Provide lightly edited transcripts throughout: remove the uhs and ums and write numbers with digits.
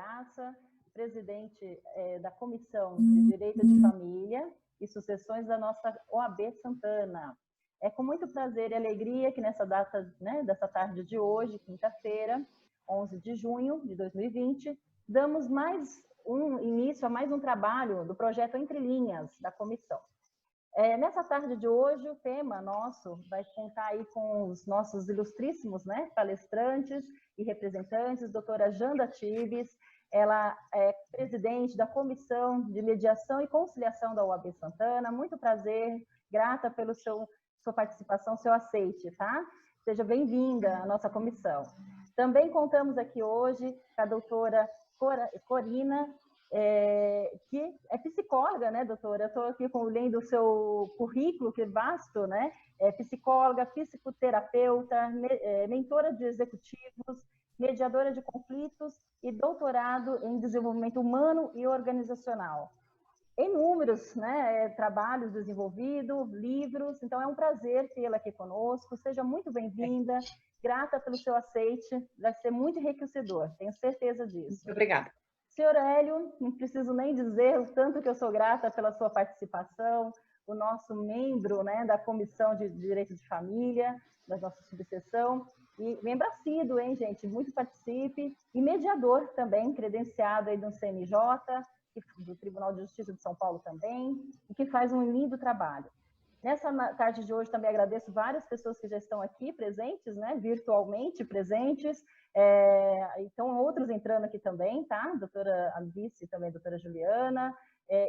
Graça, presidente da Comissão de Direito de Família e Sucessões da nossa OAB Santana. É com muito prazer e alegria que nessa data, né, dessa tarde de hoje, quinta-feira, 11 de junho de 2020, damos início a mais um trabalho do projeto Entre Linhas da comissão. Nessa tarde de hoje, o tema nosso vai contar aí com os nossos ilustríssimos, né, palestrantes e representantes, doutora Janda Tibes, ela é presidente da Comissão de Mediação e Conciliação da OAB Santana. Muito prazer, grata pela sua participação, seu aceite, tá? Seja bem-vinda à nossa comissão. Também contamos aqui hoje com a doutora Corina, que é psicóloga, né, doutora? Eu estou aqui lendo o seu currículo, que é vasto, né? É psicóloga, psicoterapeuta, mentora de executivos, mediadora de conflitos e doutorado em desenvolvimento humano e organizacional. Inúmeros, né, trabalhos desenvolvidos, livros, então é um prazer tê-la aqui conosco. Seja muito bem-vinda, grata pelo seu aceite, vai ser muito enriquecedor, tenho certeza disso. Muito obrigada. Senhor Hélio, não preciso nem dizer o tanto que eu sou grata pela sua participação, o nosso membro, né, da Comissão de Direito de Família, da nossa subseção, e membro assíduo, hein, gente, muito participe, e mediador também, credenciado aí do CNJ, do Tribunal de Justiça de São Paulo também, e que faz um lindo trabalho. Nessa tarde de hoje também agradeço várias pessoas que já estão aqui presentes, né, virtualmente presentes, então outros entrando aqui também, tá? Doutora Alice, também doutora Juliana.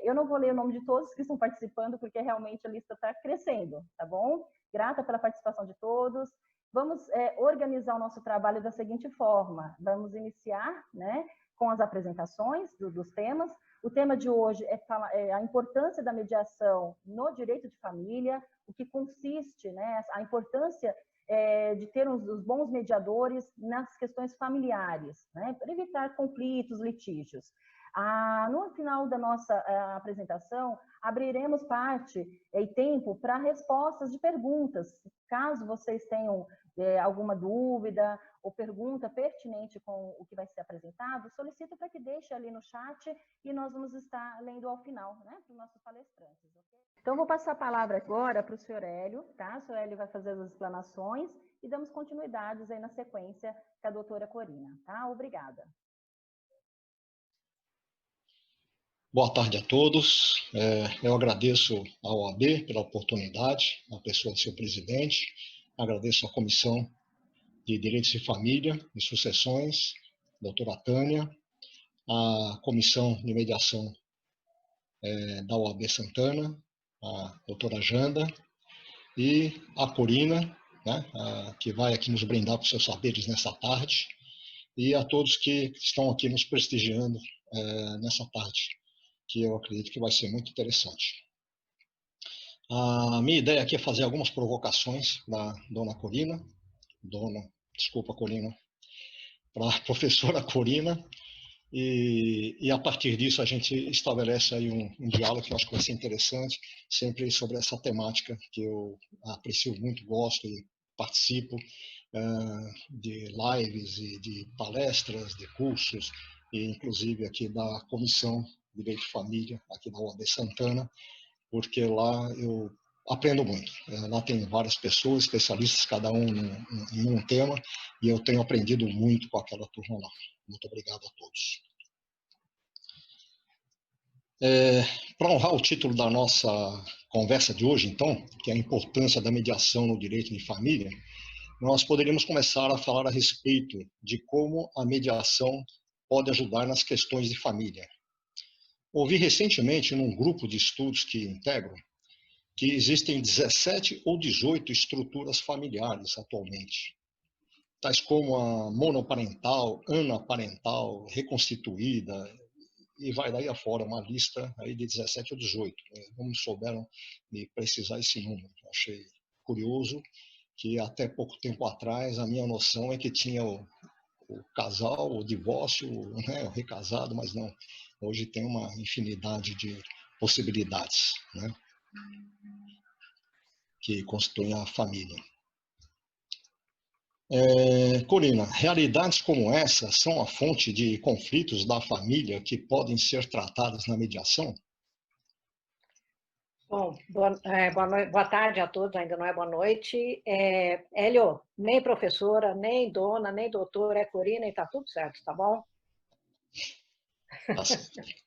Eu não vou ler o nome de todos que estão participando, porque realmente a lista está crescendo, tá bom? Grata pela participação de todos. Vamos organizar o nosso trabalho da seguinte forma: vamos iniciar, né, com as apresentações dos temas. O tema de hoje é a importância da mediação no direito de família, o que consiste, né, a importância de ter os bons mediadores nas questões familiares, né, para evitar conflitos, litígios. No final da nossa apresentação, abriremos parte e tempo para respostas de perguntas. Caso vocês tenham alguma dúvida ou pergunta pertinente com o que vai ser apresentado, solicito para que deixe ali no chat e nós vamos estar lendo ao final, né, para os nossos palestrantes. Okay? Então, vou passar a palavra agora para o senhor Hélio, tá? O senhor Hélio vai fazer as explanações e damos continuidades aí na sequência com a doutora Corina, tá? Obrigada. Boa tarde a todos. Eu agradeço à OAB pela oportunidade, a pessoa de seu presidente, agradeço à Comissão de Direitos de Família e Sucessões, doutora Tânia, a Comissão de Mediação da OAB Santana, a doutora Janda, e a Corina, né, que vai aqui nos brindar com seus saberes nessa tarde, e a todos que estão aqui nos prestigiando nessa tarde, que eu acredito que vai ser muito interessante. A minha ideia aqui é fazer algumas provocações para a dona Corina, desculpa, Corina, para a professora Corina, e a partir disso a gente estabelece aí um diálogo que eu acho que vai ser interessante, sempre sobre essa temática que eu aprecio muito, gosto e participo de lives e de palestras, de cursos, e inclusive aqui da Comissão de Direito de Família, aqui da OAB Santana, porque lá eu aprendo muito. Lá tem várias pessoas, especialistas, cada um em um tema, e eu tenho aprendido muito com aquela turma lá. Muito obrigado a todos. Para honrar o título da nossa conversa de hoje, então, que é a importância da mediação no direito de família, nós poderíamos começar a falar a respeito de como a mediação pode ajudar nas questões de família. Ouvi recentemente num grupo de estudos que integro que existem 17 ou 18 estruturas familiares atualmente, tais como a monoparental, anaparental, reconstituída, e vai daí afora uma lista aí de 17 ou 18. Não me souberam me precisar esse número. Achei curioso que até pouco tempo atrás a minha noção é que tinha o casal, o divórcio, né, o recasado, mas não. Hoje tem uma infinidade de possibilidades, né, que constituem a família. Corina, realidades como essa são a fonte de conflitos da família que podem ser tratados na mediação? Bom, boa tarde a todos, ainda não é boa noite. Hélio, nem professora, nem dona, nem doutora, é Corina e está tudo certo, tá bom? Tá certo.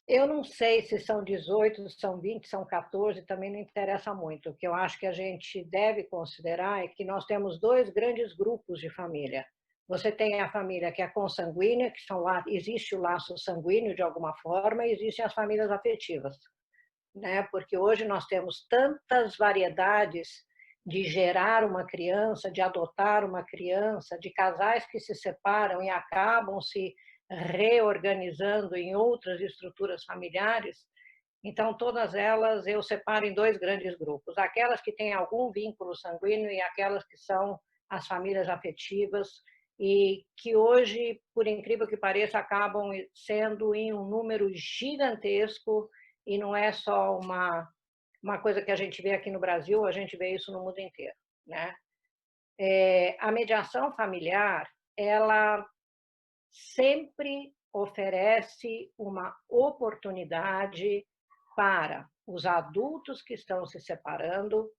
Eu não sei se são 18, se são 20, são 14, também não interessa muito. O que eu acho que a gente deve considerar é que nós temos dois grandes grupos de família. Você tem a família que é consanguínea, que são lá, existe o laço sanguíneo de alguma forma, e existem as famílias afetivas, né? Porque hoje nós temos tantas variedades de gerar uma criança, de adotar uma criança, de casais que se separam e acabam se reorganizando em outras estruturas familiares. Então, todas elas eu separo em dois grandes grupos: aquelas que têm algum vínculo sanguíneo e aquelas que são as famílias afetivas, e que hoje, por incrível que pareça, acabam sendo em um número gigantesco, e não é só uma coisa que a gente vê aqui no Brasil, a gente vê isso no mundo inteiro, né? A mediação familiar, ela sempre oferece uma oportunidade para os adultos que estão se separando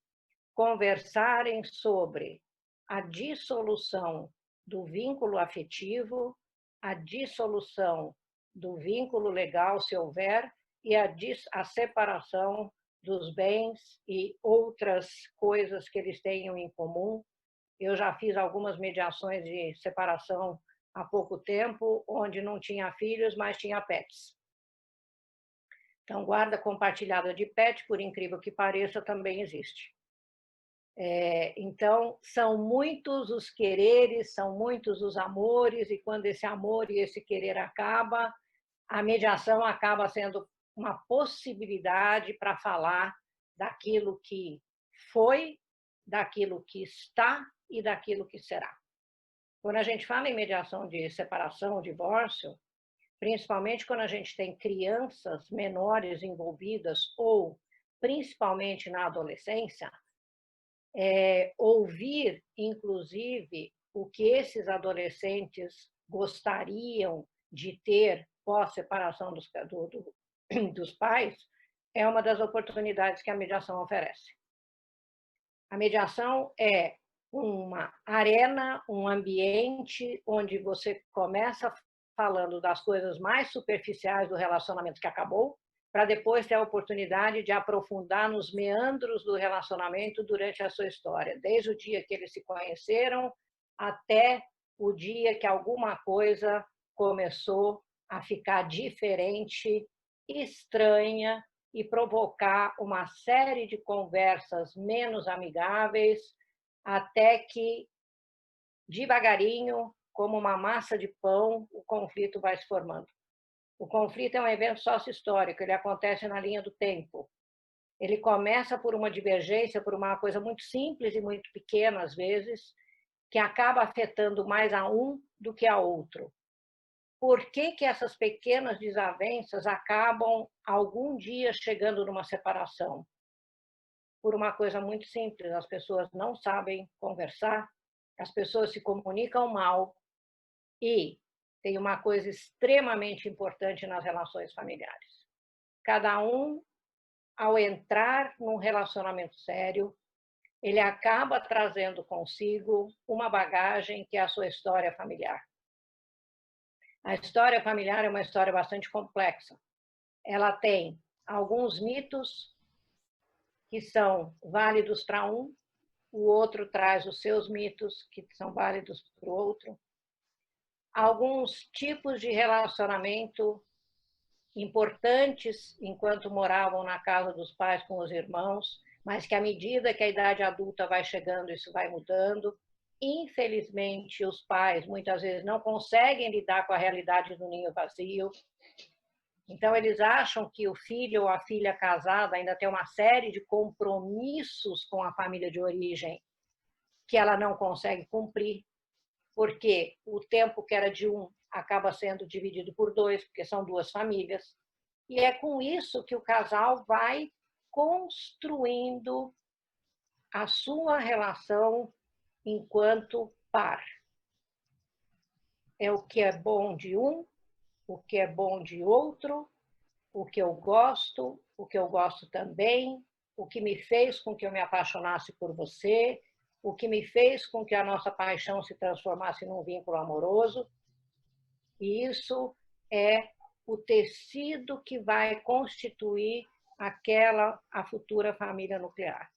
conversarem sobre a dissolução do vínculo afetivo, a dissolução do vínculo legal, se houver, e a separação dos bens e outras coisas que eles tenham em comum. Eu já fiz algumas mediações de separação há pouco tempo, onde não tinha filhos, mas tinha pets. Então, guarda compartilhada de pet, por incrível que pareça, também existe. Então, são muitos os quereres, são muitos os amores, e quando esse amor e esse querer acaba, a mediação acaba sendo uma possibilidade para falar daquilo que foi, daquilo que está e daquilo que será. Quando a gente fala em mediação de separação, divórcio, principalmente quando a gente tem crianças menores envolvidas ou principalmente na adolescência, ouvir, inclusive, o que esses adolescentes gostariam de ter pós-separação dos pais, é uma das oportunidades que a mediação oferece. A mediação é uma arena, um ambiente onde você começa falando das coisas mais superficiais do relacionamento que acabou, para depois ter a oportunidade de aprofundar nos meandros do relacionamento durante a sua história, desde o dia que eles se conheceram até o dia que alguma coisa começou a ficar diferente, estranha, e provocar uma série de conversas menos amigáveis, até que, devagarinho, como uma massa de pão, o conflito vai se formando. O conflito é um evento sócio-histórico, ele acontece na linha do tempo. Ele começa por uma divergência, por uma coisa muito simples e muito pequena, às vezes, que acaba afetando mais a um do que a outro. Por que essas pequenas desavenças acabam algum dia chegando numa separação? Por uma coisa muito simples: as pessoas não sabem conversar, as pessoas se comunicam mal, e tem uma coisa extremamente importante nas relações familiares. Cada um, ao entrar num relacionamento sério, ele acaba trazendo consigo uma bagagem que é a sua história familiar. A história familiar é uma história bastante complexa. Ela tem alguns mitos que são válidos para um, o outro traz os seus mitos que são válidos para o outro. Alguns tipos de relacionamento importantes enquanto moravam na casa dos pais com os irmãos, mas que à medida que a idade adulta vai chegando, isso vai mudando. Infelizmente, os pais muitas vezes não conseguem lidar com a realidade do ninho vazio. Então, eles acham que o filho ou a filha casada ainda tem uma série de compromissos com a família de origem que ela não consegue cumprir, porque o tempo que era de um acaba sendo dividido por dois, porque são duas famílias. E é com isso que o casal vai construindo a sua relação enquanto par. É o que é bom de um, o que é bom de outro, o que eu gosto também, o que me fez com que eu me apaixonasse por você, o que me fez com que a nossa paixão se transformasse num vínculo amoroso. E isso é o tecido que vai constituir a futura família nuclear.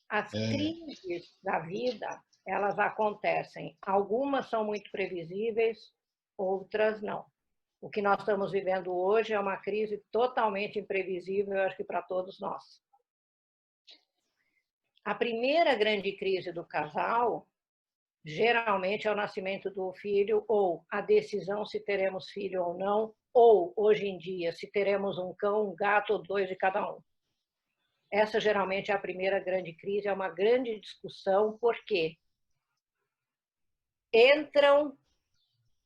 As crises da vida, elas acontecem. Algumas são muito previsíveis, outras não. O que nós estamos vivendo hoje é uma crise totalmente imprevisível, eu acho que para todos nós. A primeira grande crise do casal, geralmente, é o nascimento do filho, ou a decisão se teremos filho ou não, ou, hoje em dia, se teremos um cão, um gato ou 2 de cada um. Essa, geralmente, é a primeira grande crise, é uma grande discussão, porque entram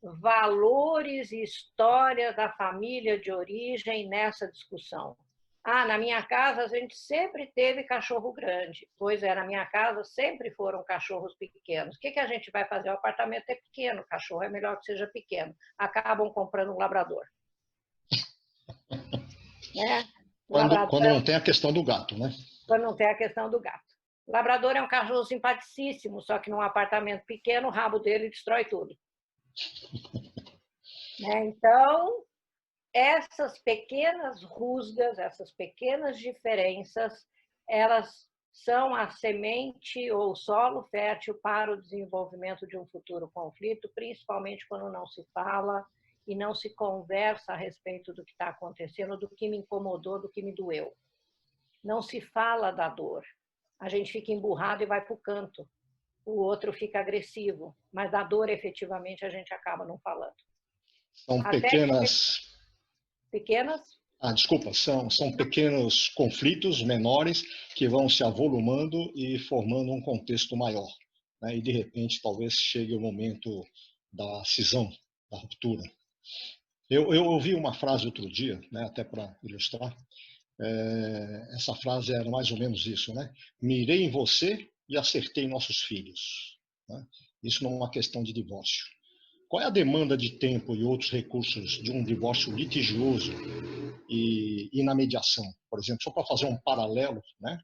valores e histórias da família de origem nessa discussão. Ah, na minha casa a gente sempre teve cachorro grande. Pois é, na minha casa sempre foram cachorros pequenos. O que a gente vai fazer? O apartamento é pequeno, o cachorro é melhor que seja pequeno. Acabam comprando um labrador. Né? Quando não tem a questão do gato, né? Quando não tem a questão do gato. O labrador é um cachorro simpaticíssimo, só que num apartamento pequeno o rabo dele destrói tudo. Né? Então, essas pequenas rusgas, essas pequenas diferenças, elas são a semente ou solo fértil para o desenvolvimento de um futuro conflito, principalmente quando não se fala e não se conversa a respeito do que está acontecendo, do que me incomodou, do que me doeu. Não se fala da dor. A gente fica emburrado e vai para o canto. O outro fica agressivo, mas da dor, efetivamente, a gente acaba não falando. São pequenas... Desculpa, são pequenos conflitos menores que vão se avolumando e formando um contexto maior. Né? E, de repente, talvez chegue o momento da cisão, da ruptura. Eu ouvi uma frase outro dia, né, até para ilustrar. Essa frase era mais ou menos isso, né? Mirei em você e acertei nossos filhos. Né? Isso não é uma questão de divórcio. Qual é a demanda de tempo e outros recursos de um divórcio litigioso e na mediação? Por exemplo, só para fazer um paralelo, né,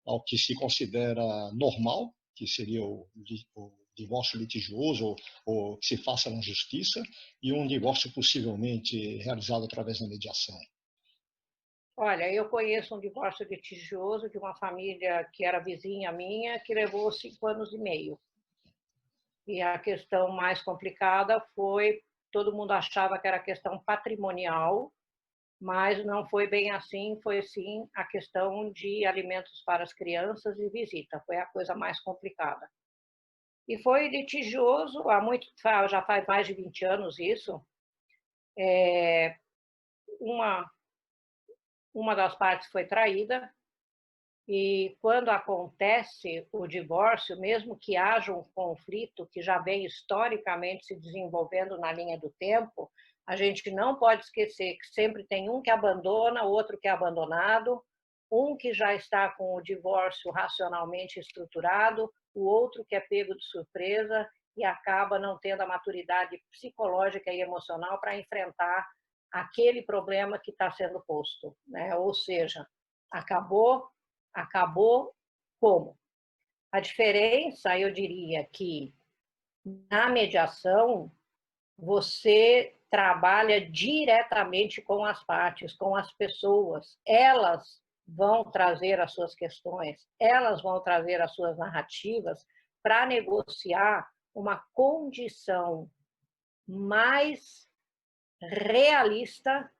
ao que se considera normal, que seria o divórcio litigioso ou que se faça na justiça, e um divórcio possivelmente realizado através da mediação. Olha, eu conheço um divórcio litigioso de uma família que era vizinha minha, que levou 5 anos e meio. E a questão mais complicada foi, todo mundo achava que era questão patrimonial, mas não foi bem assim, foi sim a questão de alimentos para as crianças e visita, foi a coisa mais complicada. E foi litigioso, já faz mais de 20 anos isso. Uma das partes foi traída, e quando acontece o divórcio, mesmo que haja um conflito que já vem historicamente se desenvolvendo na linha do tempo, a gente não pode esquecer que sempre tem um que abandona, outro que é abandonado, um que já está com o divórcio racionalmente estruturado, o outro que é pego de surpresa e acaba não tendo a maturidade psicológica e emocional para enfrentar aquele problema que está sendo posto, né? Ou seja, acabou como? A diferença, eu diria que na mediação você trabalha diretamente com as partes, com as pessoas. Elas vão trazer as suas questões, elas vão trazer as suas narrativas para negociar uma condição mais realista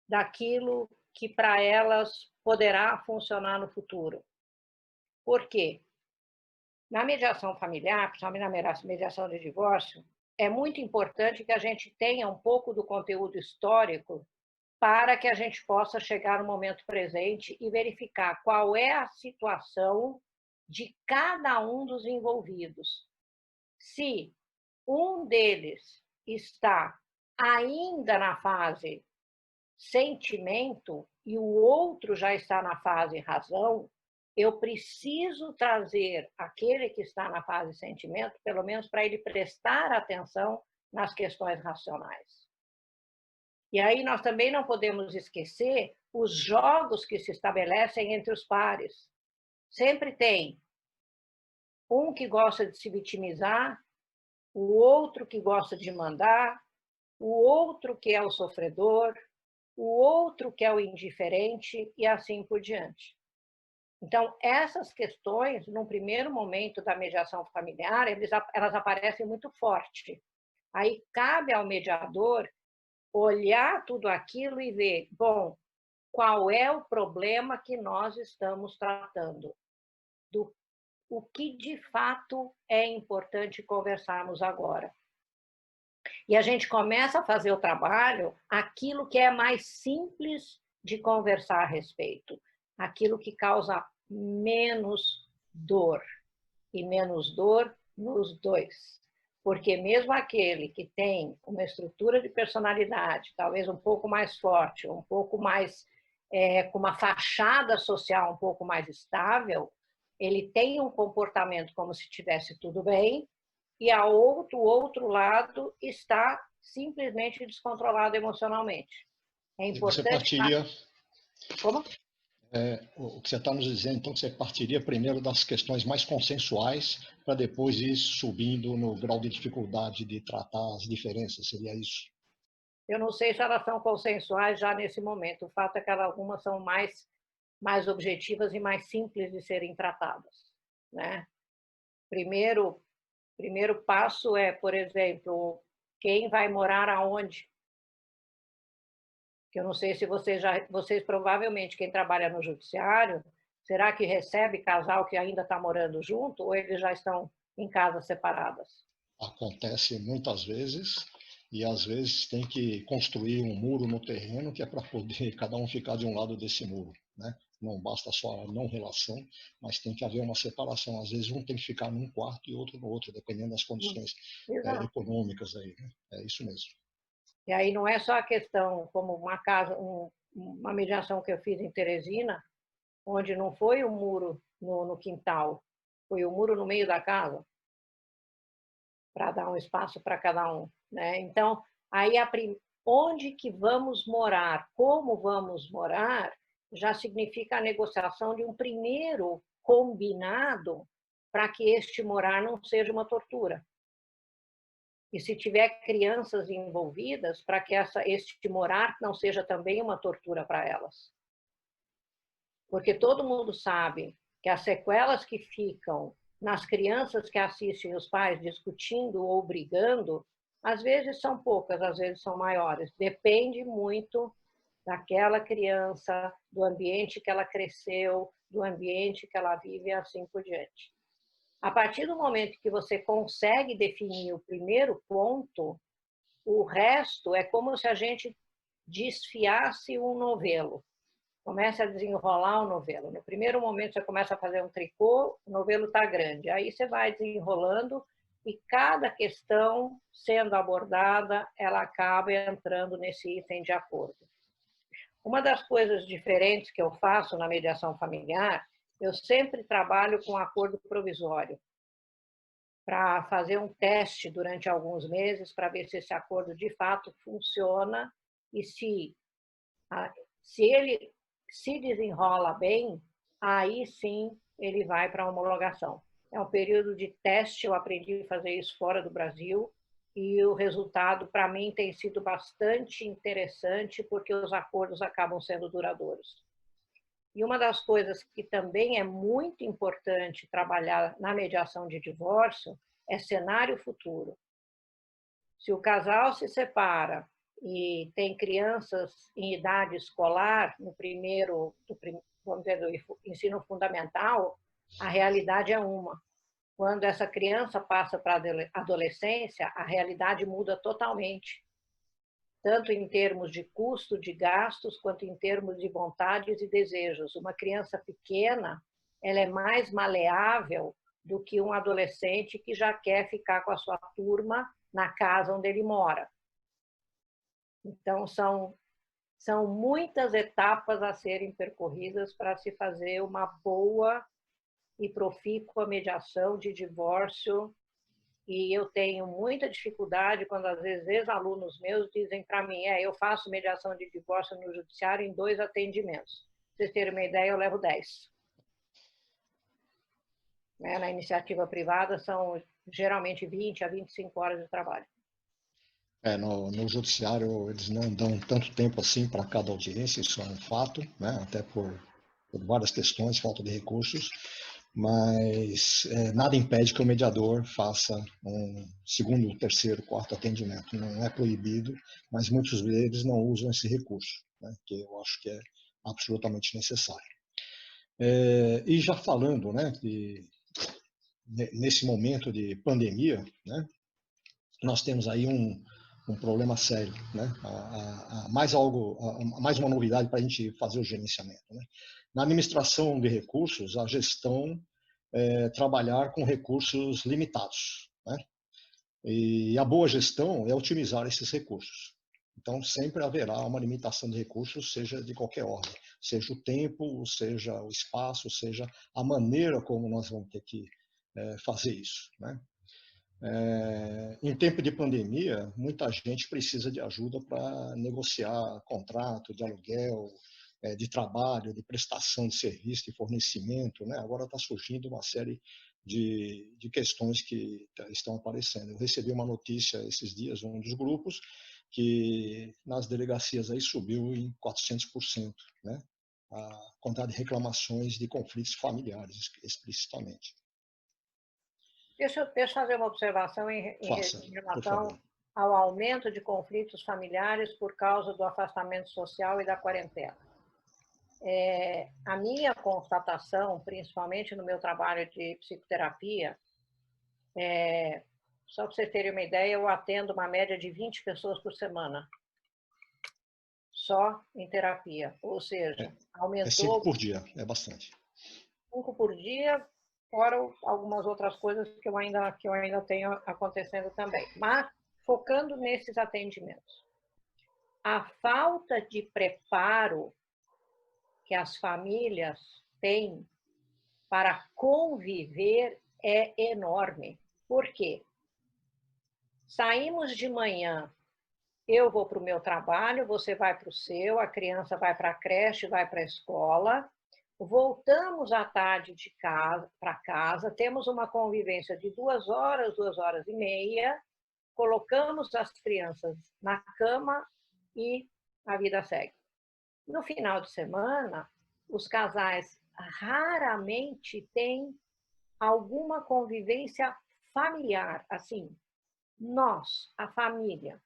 daquilo que para elas poderá funcionar no futuro. Por quê? Na mediação familiar, principalmente na mediação de divórcio, é muito importante que a gente tenha um pouco do conteúdo histórico para que a gente possa chegar no momento presente e verificar qual é a situação de cada um dos envolvidos. Se um deles está ainda na fase sentimento e o outro já está na fase razão, eu preciso trazer aquele que está na fase de sentimento, pelo menos para ele prestar atenção nas questões racionais. E aí nós também não podemos esquecer os jogos que se estabelecem entre os pares. Sempre tem um que gosta de se vitimizar, o outro que gosta de mandar, o outro que é o sofredor, o outro que é o indiferente e assim por diante. Então, essas questões, num primeiro momento da mediação familiar, elas aparecem muito forte. Aí cabe ao mediador olhar tudo aquilo e ver, bom, qual é o problema que nós estamos tratando? O que de fato é importante conversarmos agora? E a gente começa a fazer o trabalho, aquilo que é mais simples de conversar a respeito, aquilo que causa menos dor, e menos dor nos dois. Porque mesmo aquele que tem uma estrutura de personalidade, talvez um pouco mais forte, um pouco mais, com uma fachada social um pouco mais estável, ele tem um comportamento como se tivesse tudo bem, e o outro lado está simplesmente descontrolado emocionalmente. É importante... Você partiria... Como? O que você está nos dizendo, então, que você partiria primeiro das questões mais consensuais para depois ir subindo no grau de dificuldade de tratar as diferenças, seria isso? Eu não sei se elas são consensuais já nesse momento. O fato é que algumas são mais objetivas e mais simples de serem tratadas, né? Primeiro passo é, por exemplo, quem vai morar aonde? Que eu não sei se vocês provavelmente, quem trabalha no judiciário, será que recebe casal que ainda está morando junto ou eles já estão em casas separadas? Acontece muitas vezes, e às vezes tem que construir um muro no terreno que é para poder cada um ficar de um lado desse muro, né? Não basta só a não relação, mas tem que haver uma separação. Às vezes um tem que ficar num quarto e outro no outro, dependendo das condições econômicas aí, né? É isso mesmo. E aí não é só a questão, como uma mediação que eu fiz em Teresina, onde não foi o muro no quintal, foi o muro no meio da casa, para dar um espaço para cada um, né? Então, aí onde que vamos morar, como vamos morar, já significa a negociação de um primeiro combinado para que este morar não seja uma tortura. E se tiver crianças envolvidas, para que este morar não seja também uma tortura para elas. Porque todo mundo sabe que as sequelas que ficam nas crianças que assistem os pais discutindo ou brigando, às vezes são poucas, às vezes são maiores. Depende muito daquela criança, do ambiente que ela cresceu, do ambiente que ela vive e assim por diante. A partir do momento que você consegue definir o primeiro ponto, o resto é como se a gente desfiasse um novelo. Começa a desenrolar o novelo. No primeiro momento, você começa a fazer um tricô, o novelo está grande. Aí você vai desenrolando e cada questão sendo abordada, ela acaba entrando nesse item de acordo. Uma das coisas diferentes que eu faço na mediação familiar, eu sempre trabalho com acordo provisório, para fazer um teste durante alguns meses para ver se esse acordo de fato funciona e se ele se desenrola bem, aí sim ele vai para a homologação. É um período de teste, eu aprendi a fazer isso fora do Brasil e o resultado para mim tem sido bastante interessante porque os acordos acabam sendo duradouros. E uma das coisas que também é muito importante trabalhar na mediação de divórcio é cenário futuro. Se o casal se separa e tem crianças em idade escolar, vamos dizer, do ensino fundamental, a realidade é uma. Quando essa criança passa para a adolescência, a realidade muda totalmente. Tanto em termos de custo de gastos, quanto em termos de vontades e desejos. Uma criança pequena, ela é mais maleável do que um adolescente que já quer ficar com a sua turma na casa onde ele mora. Então, são São muitas etapas a serem percorridas para se fazer uma boa e profícua mediação de divórcio. E eu tenho muita dificuldade quando, às vezes, ex-alunos meus dizem para mim, eu faço mediação de divórcio no judiciário em 2 atendimentos. Pra vocês terem uma ideia, eu levo 10. Na iniciativa privada, são geralmente 20 a 25 horas de trabalho. No judiciário, eles não dão tanto tempo assim para cada audiência, isso é um fato, né? Até por várias questões, falta de recursos, mas nada impede que o mediador faça um segundo, terceiro, quarto atendimento. Não é proibido, mas muitos deles não usam esse recurso, né? Que eu acho que é absolutamente necessário. E já falando, né, nesse momento de pandemia, né, nós temos aí um problema sério, né? Mais uma novidade para a gente fazer o gerenciamento, né? Na administração de recursos, a gestão trabalhar com recursos limitados, né? E a boa gestão é otimizar esses recursos. Então, sempre haverá uma limitação de recursos, seja de qualquer ordem, seja o tempo, seja o espaço, seja a maneira como nós vamos ter que fazer isso, né? Em tempo de pandemia, muita gente precisa de ajuda para negociar contrato de aluguel, de trabalho, de prestação de serviço, de fornecimento, né? Agora está surgindo uma série de questões que estão aparecendo. Eu recebi uma notícia esses dias, um dos grupos, que nas delegacias aí subiu em 400%, né? A quantidade de reclamações de conflitos familiares, explicitamente. Deixa eu fazer uma observação em relação ao aumento de conflitos familiares por causa do afastamento social e da quarentena. A minha constatação, principalmente no meu trabalho de psicoterapia, só para vocês terem uma ideia, eu atendo uma média de 20 pessoas por semana, só em terapia. Ou seja, aumentou... É 5 por dia, é bastante. 5 por dia, fora algumas outras coisas que eu ainda tenho acontecendo também. Mas, focando nesses atendimentos, a falta de preparo que as famílias têm para conviver é enorme. Por quê? Saímos de manhã, eu vou para o meu trabalho, você vai para o seu, a criança vai para a creche, vai para a escola, voltamos à tarde de casa para casa, temos uma convivência de 2 horas, 2 horas e meia, colocamos as crianças na cama e a vida segue. No final de semana, os casais raramente têm alguma convivência familiar, assim, nós, a família,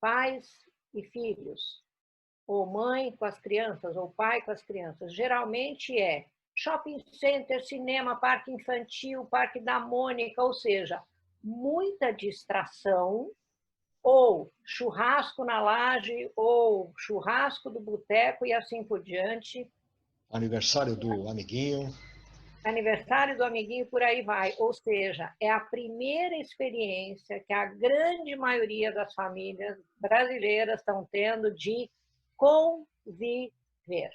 pais e filhos, ou mãe com as crianças, ou pai com as crianças, geralmente é shopping center, cinema, parque infantil, parque da Mônica, ou seja, muita distração, ou churrasco na laje, ou churrasco do boteco e assim por diante. Aniversário do amiguinho. Aniversário do amiguinho, por aí vai. Ou seja, é a primeira experiência que a grande maioria das famílias brasileiras estão tendo de conviver.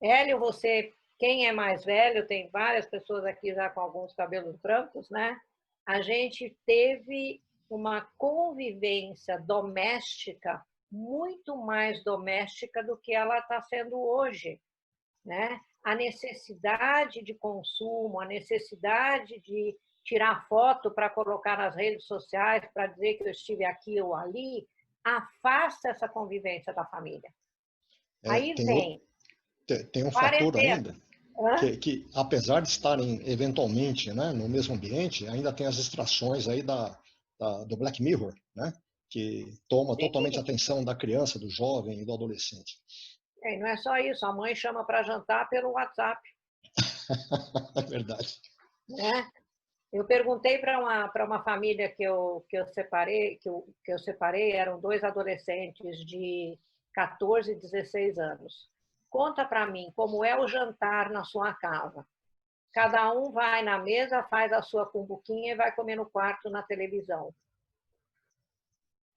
Hélio, você, quem é mais velho, tem várias pessoas aqui já com alguns cabelos brancos, né? A gente teve uma convivência doméstica muito mais doméstica do que ela está sendo hoje, né? A necessidade de consumo, a necessidade de tirar foto para colocar nas redes sociais, para dizer que eu estive aqui ou ali, afasta essa convivência da família. Aí vem... Tem um fator ainda, que apesar de estarem eventualmente, né, no mesmo ambiente, ainda tem as distrações aí do Black Mirror, né, que toma totalmente a atenção da criança, do jovem e do adolescente. E não é só isso, a mãe chama para jantar pelo WhatsApp. É verdade. Né? Eu perguntei para uma família que eu separei, eram 2 adolescentes de 14 e 16 anos. Conta para mim como é o jantar na sua casa. Cada um vai na mesa, faz a sua cumbuquinha e vai comer no quarto na televisão.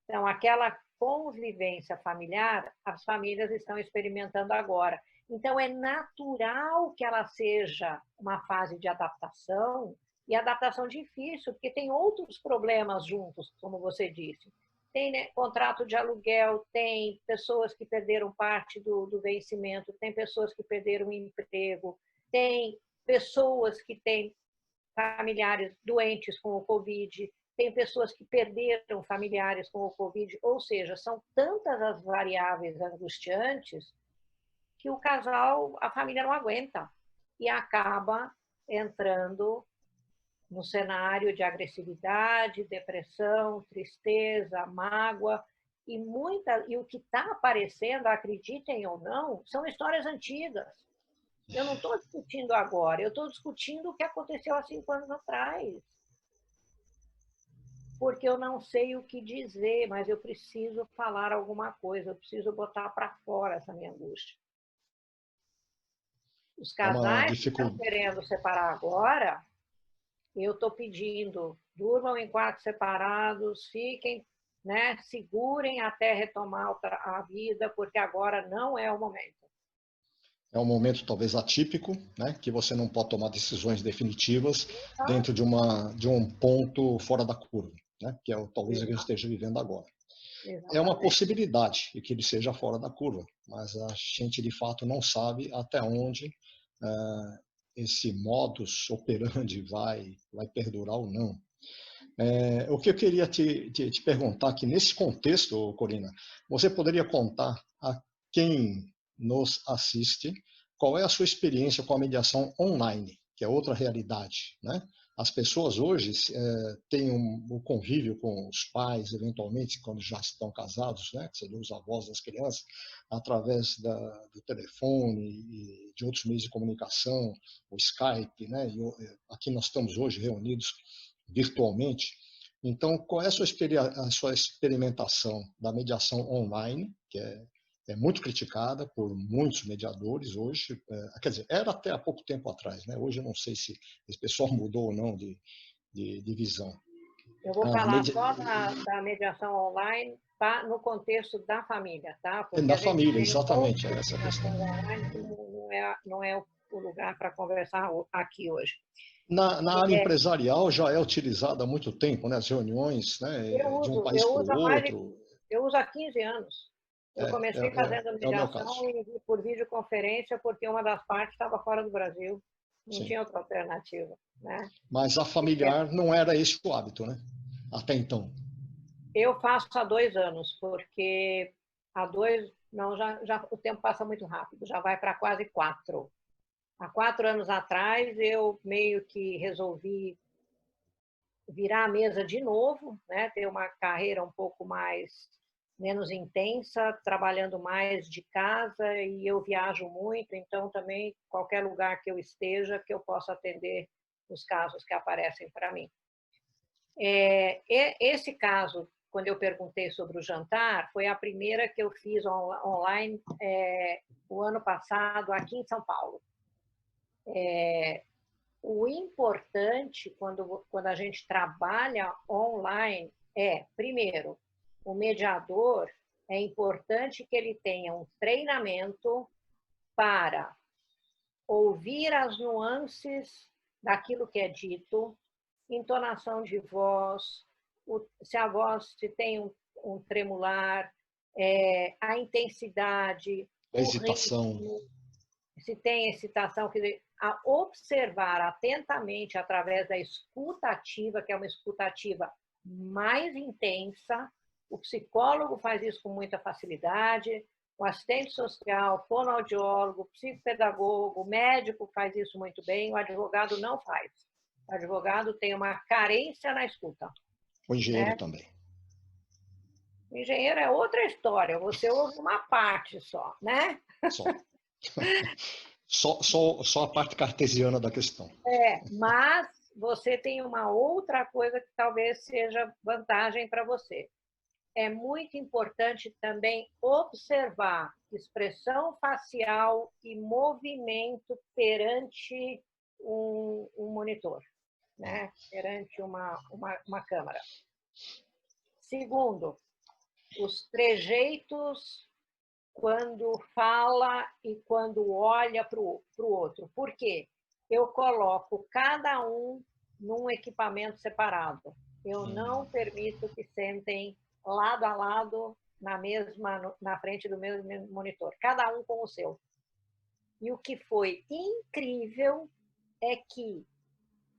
Então, aquela convivência familiar as famílias estão experimentando agora. Então, é natural que ela seja uma fase de adaptação, e adaptação difícil, porque tem outros problemas juntos, como você disse. Tem, né, contrato de aluguel, tem pessoas que perderam parte do vencimento, tem pessoas que perderam o emprego, tem pessoas que têm familiares doentes com o Covid, tem pessoas que perderam familiares com o Covid, ou seja, são tantas as variáveis angustiantes que o casal, a família não aguenta e acaba entrando no cenário de agressividade, depressão, tristeza, mágoa, e o que está aparecendo, acreditem ou não, são histórias antigas. Eu não estou discutindo agora, eu estou discutindo o que aconteceu há 5 anos atrás. Porque eu não sei o que dizer, mas eu preciso falar alguma coisa, eu preciso botar para fora essa minha angústia. Os casais que estão querendo separar agora, eu estou pedindo, durmam em quartos separados, fiquem, né, segurem até retomar a vida, porque agora não é o momento. É um momento talvez atípico, né, que você não pode tomar decisões definitivas dentro de um ponto fora da curva, né, que é talvez o que a gente esteja vivendo agora. Exatamente. É uma possibilidade de que ele seja fora da curva, mas a gente de fato não sabe até onde esse modus operandi vai perdurar ou não. O que eu queria te perguntar aqui, nesse contexto, Corina, você poderia contar a quem nos assiste qual é a sua experiência com a mediação online, que é outra realidade, né? As pessoas hoje têm o convívio com os pais, eventualmente, quando já estão casados, né? Que seriam os avós das crianças, através do telefone e de outros meios de comunicação, o Skype, né? Aqui nós estamos hoje reunidos virtualmente. Então, qual é a sua experimentação da mediação online, que é muito criticada por muitos mediadores hoje, quer dizer, era até há pouco tempo atrás, né? Hoje eu não sei se esse pessoal mudou ou não de visão. Eu vou falar só da mediação online no contexto da família, tá? Porque da família, exatamente, é essa questão. Online que não é o lugar para conversar aqui hoje. Na área empresarial já é utilizada há muito tempo, né? As reuniões, né? De um país para o outro. Eu uso há 15 anos. Eu comecei fazendo mediação por videoconferência porque uma das partes estava fora do Brasil. Não tinha outra alternativa, né? Mas a familiar não era esse o hábito, né? Até então. Eu faço há 2 anos, porque há 2... Não, já o tempo passa muito rápido, já vai para quase 4. Há 4 anos atrás, eu meio que resolvi virar a mesa de novo, né? Ter uma carreira um pouco menos intensa, trabalhando mais de casa, e eu viajo muito, então também qualquer lugar que eu esteja, que eu possa atender os casos que aparecem para mim. Esse caso, quando eu perguntei sobre o jantar, foi a primeira que eu fiz online o ano passado, aqui em São Paulo. O importante, quando a gente trabalha online, primeiro, o mediador, é importante que ele tenha um treinamento para ouvir as nuances daquilo que é dito, entonação de voz, se a voz se tem um tremular, a intensidade, a hesitação. Se tem excitação, quer dizer, a observar atentamente através da escuta ativa, que é uma escuta ativa mais intensa. O psicólogo faz isso com muita facilidade, o assistente social, fonoaudiólogo, psicopedagogo, o médico faz isso muito bem, o advogado não faz. O advogado tem uma carência na escuta. O engenheiro também. O engenheiro é outra história, você ouve uma parte só, né? Só a parte cartesiana da questão. Mas você tem uma outra coisa que talvez seja vantagem para você. É muito importante também observar expressão facial e movimento perante um monitor, né? Perante uma câmera. Segundo, os trejeitos quando fala e quando olha para o outro. Por quê? Eu coloco cada um num equipamento separado. Eu não permito que sentem lado a lado na frente do mesmo monitor, cada um com o seu. E o que foi incrível é que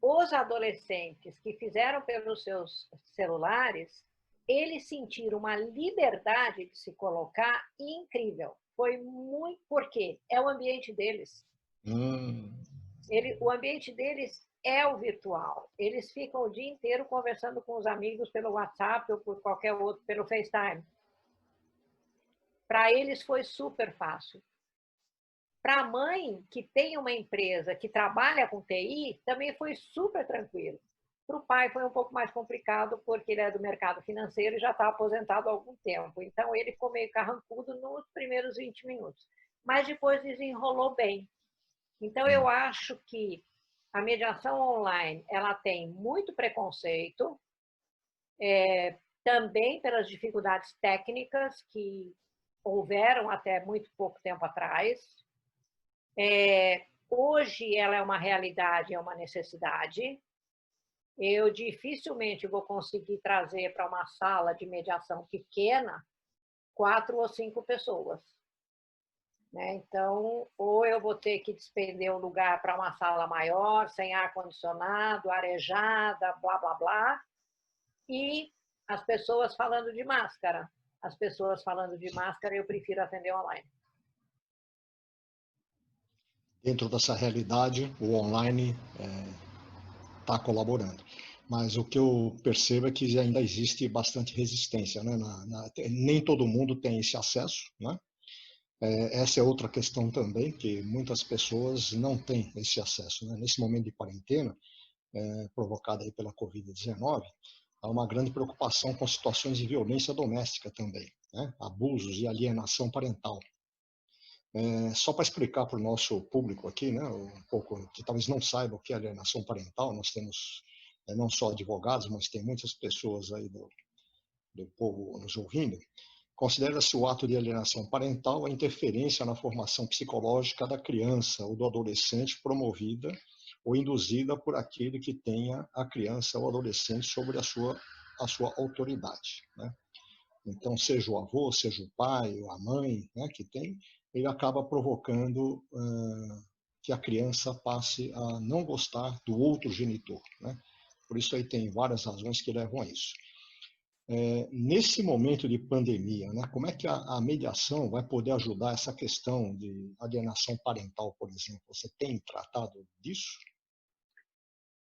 os adolescentes que fizeram pelos seus celulares, eles sentiram uma liberdade de se colocar incrível. Foi muito porque é o ambiente deles. O ambiente deles é o virtual. Eles ficam o dia inteiro conversando com os amigos pelo WhatsApp ou por qualquer outro, pelo FaceTime. Para eles foi super fácil. Para a mãe, que tem uma empresa que trabalha com TI, também foi super tranquilo. Para o pai foi um pouco mais complicado, porque ele é do mercado financeiro e já está aposentado há algum tempo. Então, ele ficou meio carrancudo nos primeiros 20 minutos. Mas depois desenrolou bem. Então, eu acho que a mediação online ela tem muito preconceito, também pelas dificuldades técnicas que houveram até muito pouco tempo atrás. Hoje ela é uma realidade, é uma necessidade. Eu dificilmente vou conseguir trazer para uma sala de mediação pequena 4 ou 5 pessoas. Né? Então, ou eu vou ter que despender um lugar para uma sala maior, sem ar-condicionado, arejada, blá, blá, blá, e as pessoas falando de máscara. As pessoas falando de máscara, eu prefiro atender online. Dentro dessa realidade, o online está colaborando. Mas o que eu percebo é que ainda existe bastante resistência, né? Nem todo mundo tem esse acesso, né? Essa é outra questão também, que muitas pessoas não têm esse acesso, né? Nesse momento de quarentena, provocada aí pela Covid-19, há uma grande preocupação com situações de violência doméstica também, né? Abusos e alienação parental. Só para explicar para o nosso público aqui, né, um pouco, que talvez não saiba o que é alienação parental, nós temos não só advogados, mas tem muitas pessoas aí do povo nos ouvindo. Considera-se o ato de alienação parental a interferência na formação psicológica da criança ou do adolescente promovida ou induzida por aquele que tenha a criança ou adolescente sobre a sua autoridade, né? Então, seja o avô, seja o pai ou a mãe, né, que tem, ele acaba provocando que a criança passe a não gostar do outro genitor, né? Por isso aí tem várias razões que levam a isso. Nesse momento de pandemia, né, como é que a mediação vai poder ajudar essa questão de alienação parental, por exemplo? Você tem tratado disso?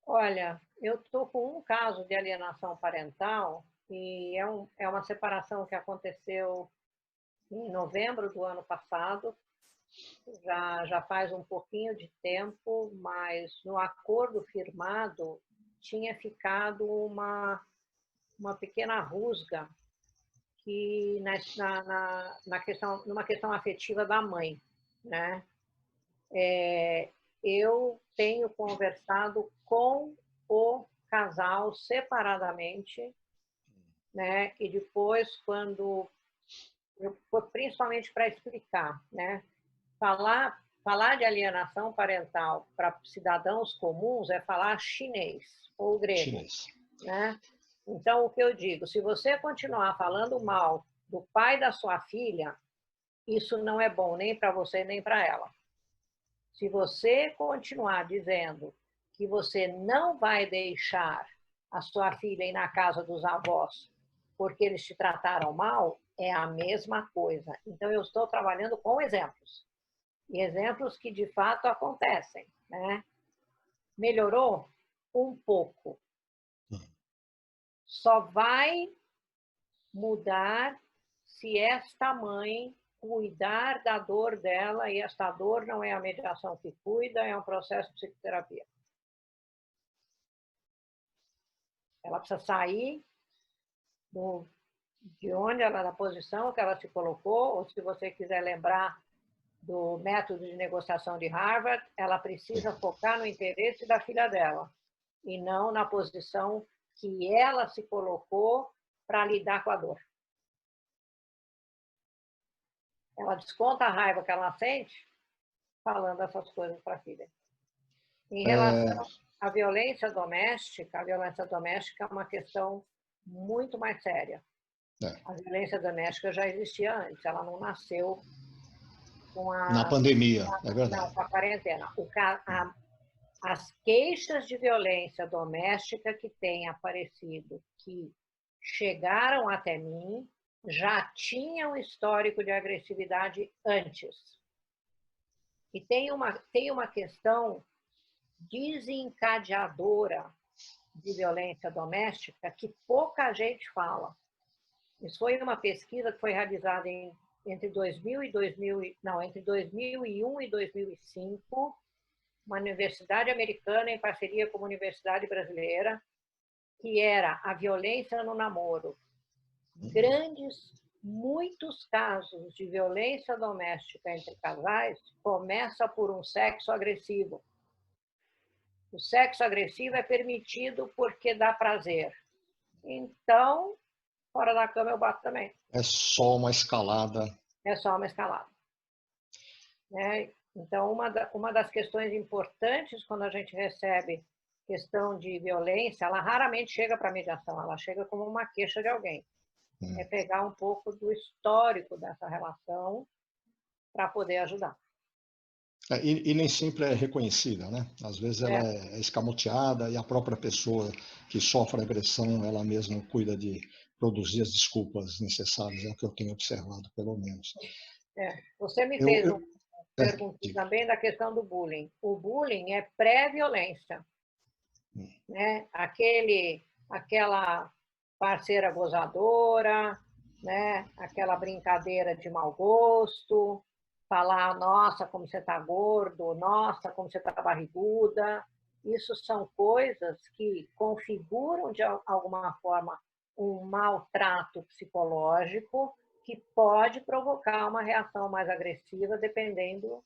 Olha, eu estou com um caso de alienação parental e é uma separação que aconteceu em novembro do ano passado. Já faz um pouquinho de tempo, mas no acordo firmado tinha ficado uma pequena rusga que numa questão afetiva da mãe, né? Eu tenho conversado com o casal separadamente, né? E depois, principalmente para explicar, né? Falar de alienação parental para cidadãos comuns é falar chinês ou grego, Chinês. né? Então, o que eu digo, se você continuar falando mal do pai da sua filha, isso não é bom nem para você nem para ela. Se você continuar dizendo que você não vai deixar a sua filha ir na casa dos avós porque eles te trataram mal, é a mesma coisa. Então, eu estou trabalhando com exemplos. E exemplos que, de fato, acontecem, né? Melhorou? Um pouco. Só vai mudar se esta mãe cuidar da dor dela, e esta dor não é a mediação que cuida, é um processo de psicoterapia. Ela precisa sair de onde ela, da posição que ela se colocou, ou se você quiser lembrar do método de negociação de Harvard, ela precisa focar no interesse da filha dela e não na posição que ela se colocou para lidar com a dor. Ela desconta a raiva que ela sente falando essas coisas para a filha. Em relação à violência doméstica, a violência doméstica é uma questão muito mais séria. A violência doméstica já existia antes, ela não nasceu com na pandemia, é verdade. Não, com a quarentena. As queixas de violência doméstica que têm aparecido, que chegaram até mim, já tinham histórico de agressividade antes. E tem uma questão desencadeadora de violência doméstica que pouca gente fala. Isso foi uma pesquisa que foi realizada entre 2001 e 2005, uma universidade americana em parceria com uma universidade brasileira, que era a violência no namoro. Muitos casos de violência doméstica entre casais começa por um sexo agressivo. O sexo agressivo é permitido porque dá prazer. Então, fora da cama eu bato também. É só uma escalada. É só uma escalada. Né? Então, uma das questões importantes quando a gente recebe questão de violência, ela raramente chega para a mediação, ela chega como uma queixa de alguém. É pegar um pouco do histórico dessa relação para poder ajudar. E nem sempre é reconhecida, né? Às vezes ela é escamoteada e a própria pessoa que sofre agressão, ela mesma cuida de produzir as desculpas necessárias, é o que eu tenho observado, pelo menos. Você me fez uma pergunta também da questão do bullying. O bullying é pré-violência. Né? Aquela parceira gozadora, né? Aquela brincadeira de mau gosto, falar, nossa, como você está gordo, nossa, como você está barriguda. Isso são coisas que configuram, de alguma forma, um maltrato psicológico que pode provocar uma reação mais agressiva, dependendo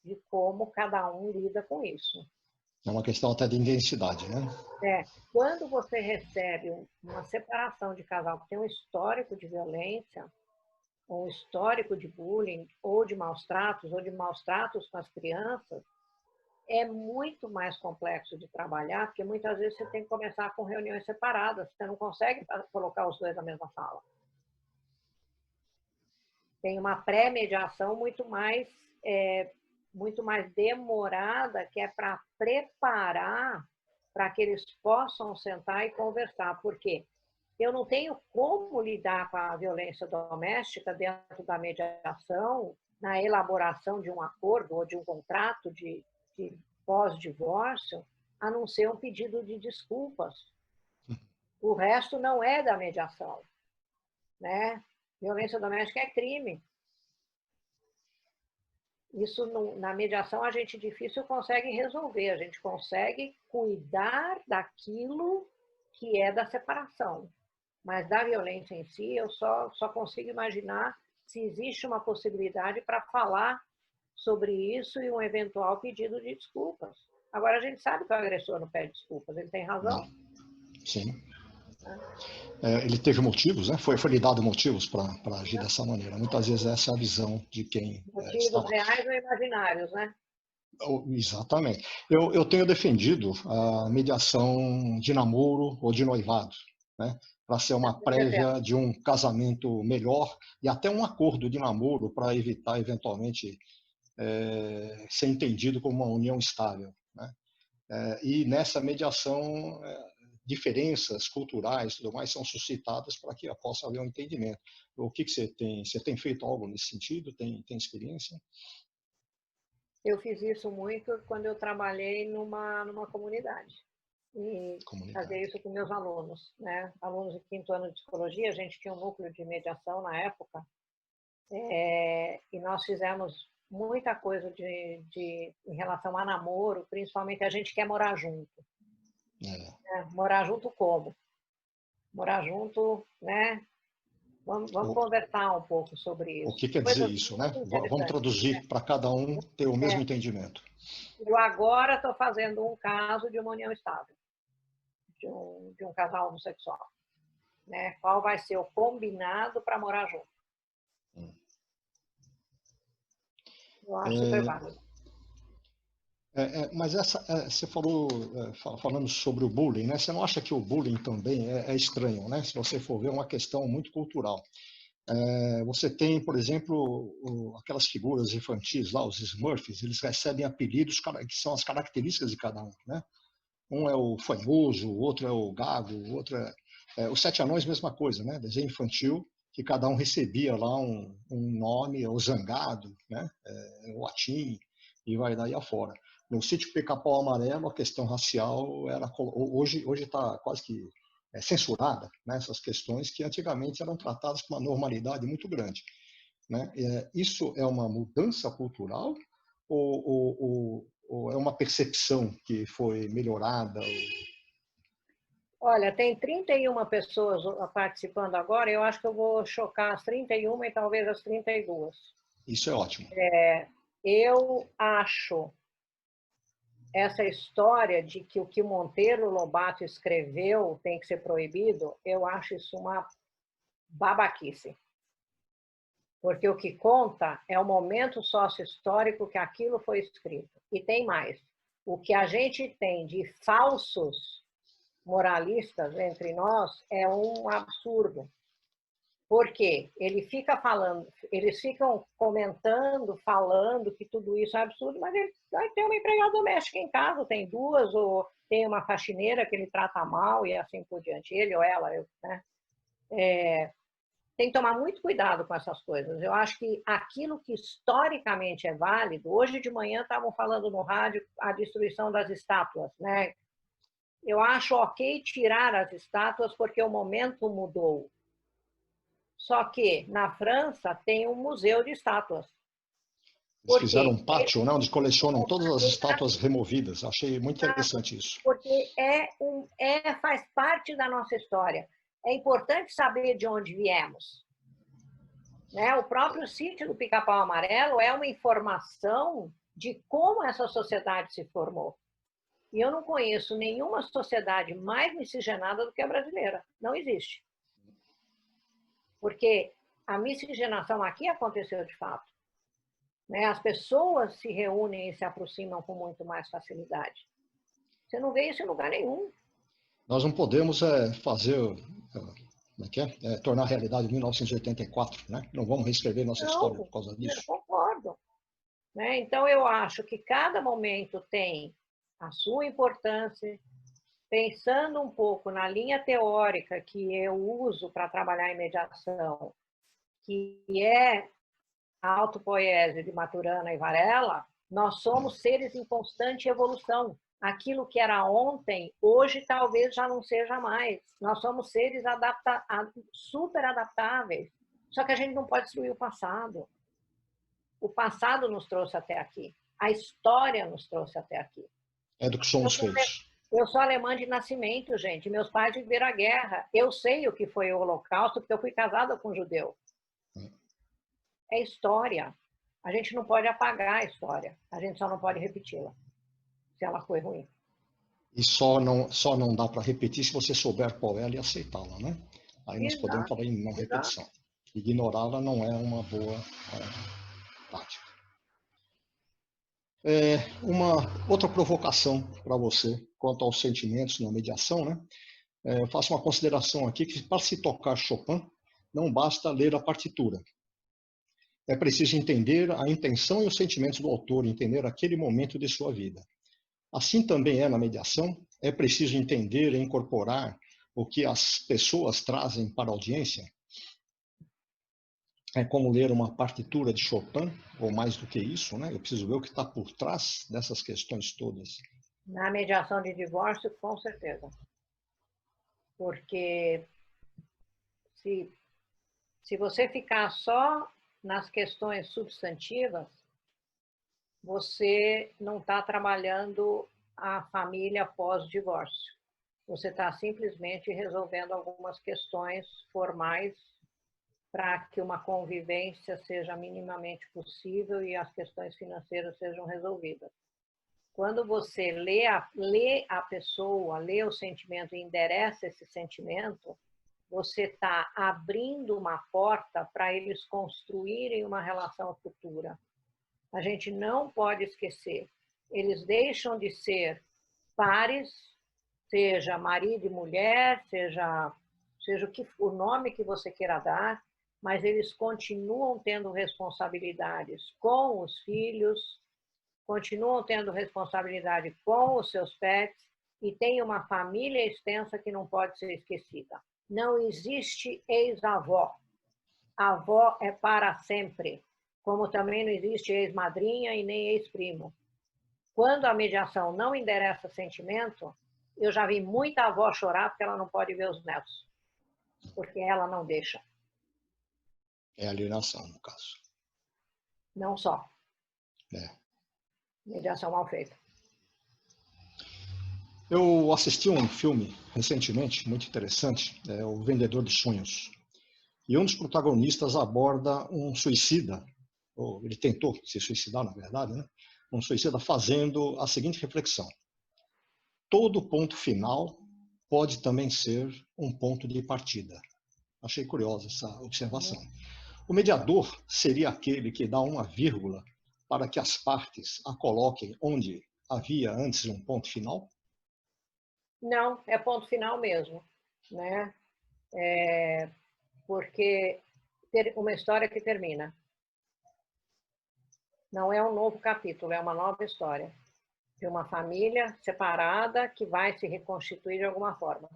de como cada um lida com isso. É uma questão até de intensidade, né? Quando você recebe uma separação de casal que tem um histórico de violência, um histórico de bullying, ou de maus tratos com as crianças, é muito mais complexo de trabalhar, porque muitas vezes você tem que começar com reuniões separadas, você não consegue colocar os dois na mesma sala. Tem uma pré-mediação muito mais demorada, que é para preparar para que eles possam sentar e conversar. Por quê? Eu não tenho como lidar com a violência doméstica dentro da mediação, na elaboração de um acordo ou de um contrato de pós-divórcio, a não ser um pedido de desculpas. O resto não é da mediação. Né? Violência doméstica é crime. Isso, na mediação, a gente difícil consegue resolver, a gente consegue cuidar daquilo que é da separação. Mas da violência em si, eu só consigo imaginar se existe uma possibilidade para falar sobre isso e um eventual pedido de desculpas. Agora, a gente sabe que o agressor não pede desculpas, ele tem razão. Sim. Ele teve motivos, né? Foi lhe dado motivos para agir dessa maneira. Muitas vezes essa é a visão de quem motivos reais ou imaginários, né? Exatamente. Eu tenho defendido a mediação de namoro ou de noivado, né? Para ser uma prévia de um casamento melhor e até um acordo de namoro para evitar, eventualmente, ser entendido como uma união estável. Né? E nessa mediação, diferenças culturais e tudo mais são suscitadas para que possa haver um entendimento. O que você tem? Você tem feito algo nesse sentido? Tem experiência? Eu fiz isso muito quando eu trabalhei numa comunidade. E fazia isso com meus alunos, né? Alunos de 5º ano de psicologia, a gente tinha um núcleo de mediação na época, e nós fizemos muita coisa em relação a namoro, principalmente a gente quer morar junto. Morar junto como? Morar junto, né? Vamos conversar um pouco sobre isso. O que quer dizer isso, né? Vamos traduzir para cada um ter o mesmo entendimento. Eu agora estou fazendo um caso de uma união estável, de um casal homossexual. Né? Qual vai ser o combinado para morar junto? Eu acho super válido. Mas você falou, falando sobre o bullying, né? Você não acha que o bullying também é estranho, né? Se você for ver, é uma questão muito cultural. Você tem, por exemplo, aquelas figuras infantis lá, os Smurfs, eles recebem apelidos que são as características de cada um, né? Um é o fanhoso, o outro é o gago, o outro os Sete Anões, mesma coisa, né? Desenho infantil, que cada um recebia lá um nome, o Zangado, né? O Atim, e vai daí afora. No Sítio Pica-Pau Amarelo, a questão racial era hoje está quase que censurada, né? Essas questões que antigamente eram tratadas com uma normalidade muito grande, né? Isso é uma mudança cultural ou é uma percepção que foi melhorada? Olha, tem 31 pessoas participando agora, eu acho que eu vou chocar as 31 e talvez as 32. Isso é ótimo. Eu acho essa história de que o que Monteiro Lobato escreveu tem que ser proibido, eu acho isso uma babaquice. Porque o que conta é o momento sócio-histórico que aquilo foi escrito. E tem mais. O que a gente tem de falsos moralistas entre nós é um absurdo. Porque eles ficam comentando, falando que tudo isso é absurdo, mas ele vai ter uma empregada doméstica em casa, tem duas, ou tem uma faxineira que ele trata mal e assim por diante. Ele ou ela, né? Tem que tomar muito cuidado com essas coisas. Eu acho que aquilo que historicamente é válido, hoje de manhã estavam falando no rádio a destruição das estátuas, né? Eu acho ok tirar as estátuas porque o momento mudou. Só que na França tem um museu de estátuas. Eles fizeram um pátio, né, onde colecionam todas as estátuas removidas. Achei muito interessante isso. Porque faz parte da nossa história. É importante saber de onde viemos. Né? O próprio sítio do Pica-Pau Amarelo é uma informação de como essa sociedade se formou. E eu não conheço nenhuma sociedade mais miscigenada do que a brasileira. Não existe. Porque a miscigenação aqui aconteceu de fato. Né? As pessoas se reúnem e se aproximam com muito mais facilidade. Você não vê isso em lugar nenhum. Nós não podemos fazer, tornar a realidade 1984, né? Não vamos reescrever nossa história por causa disso. Eu concordo. Né? Então, eu acho que cada momento tem a sua importância, pensando um pouco na linha teórica que eu uso para trabalhar em mediação, que é a autopoiese de Maturana e Varela, nós somos seres em constante evolução. Aquilo que era ontem, hoje talvez já não seja mais. Nós somos seres super adaptáveis. Só que a gente não pode destruir o passado. O passado nos trouxe até aqui. A história nos trouxe até aqui. É do que somos feitos. Eu sou alemã de nascimento, gente. Meus pais viveram a guerra. Eu sei o que foi o Holocausto, porque eu fui casada com um judeu. É história. A gente não pode apagar a história. A gente só não pode repeti-la, se ela foi ruim. E só não dá para repetir se você souber qual é ela e aceitá-la, né? Aí nós podemos falar em não repetição. Ignorá-la não é uma boa tática. Uma outra provocação para você quanto aos sentimentos na mediação, né? Eu faço uma consideração aqui que para se tocar Chopin não basta ler a partitura. É preciso entender a intenção e os sentimentos do autor, entender aquele momento de sua vida. Assim também é na mediação, é preciso entender e incorporar o que as pessoas trazem para a audiência. É como ler uma partitura de Chopin, ou mais do que isso, né? Eu preciso ver o que está por trás dessas questões todas. Na mediação de divórcio, com certeza. Porque se você ficar só nas questões substantivas, você não está trabalhando a família pós-divórcio. Você está simplesmente resolvendo algumas questões formais para que uma convivência seja minimamente possível e as questões financeiras sejam resolvidas. Quando você lê a pessoa, lê o sentimento e endereça esse sentimento, você está abrindo uma porta para eles construírem uma relação futura. A gente não pode esquecer. Eles deixam de ser pares, seja marido e mulher, seja o nome que você queira dar, mas eles continuam tendo responsabilidades com os filhos, continuam tendo responsabilidade com os seus pets e tem uma família extensa que não pode ser esquecida. Não existe ex-avó. A avó é para sempre, como também não existe ex-madrinha e nem ex-primo. Quando a mediação não endereça sentimento, eu já vi muita avó chorar porque ela não pode ver os netos, porque ela não deixa. É alienação, no caso. Não só. É. Mediação mal feita. Eu assisti um filme recentemente, muito interessante, O Vendedor de Sonhos. E um dos protagonistas aborda um suicida, ou ele tentou se suicidar, na verdade, né? Um suicida fazendo a seguinte reflexão: todo ponto final pode também ser um ponto de partida. Achei curiosa essa observação. O mediador seria aquele que dá uma vírgula para que as partes a coloquem onde havia antes um ponto final? Não, é ponto final mesmo, né? Porque uma história que termina. Não é um novo capítulo, é uma nova história. De uma família separada que vai se reconstituir de alguma forma.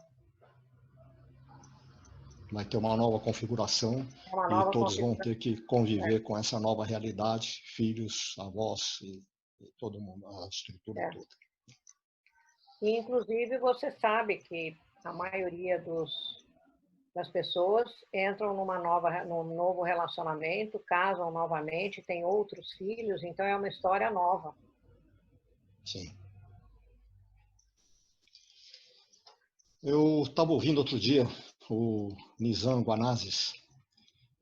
Vai ter uma nova configuração e todos vão ter que conviver com essa nova realidade, filhos, avós e todo mundo, a estrutura toda. E, inclusive, você sabe que a maioria das pessoas entram num novo relacionamento, casam novamente, têm outros filhos, então é uma história nova. Sim. Eu estava ouvindo outro dia o Nizam Guanazes,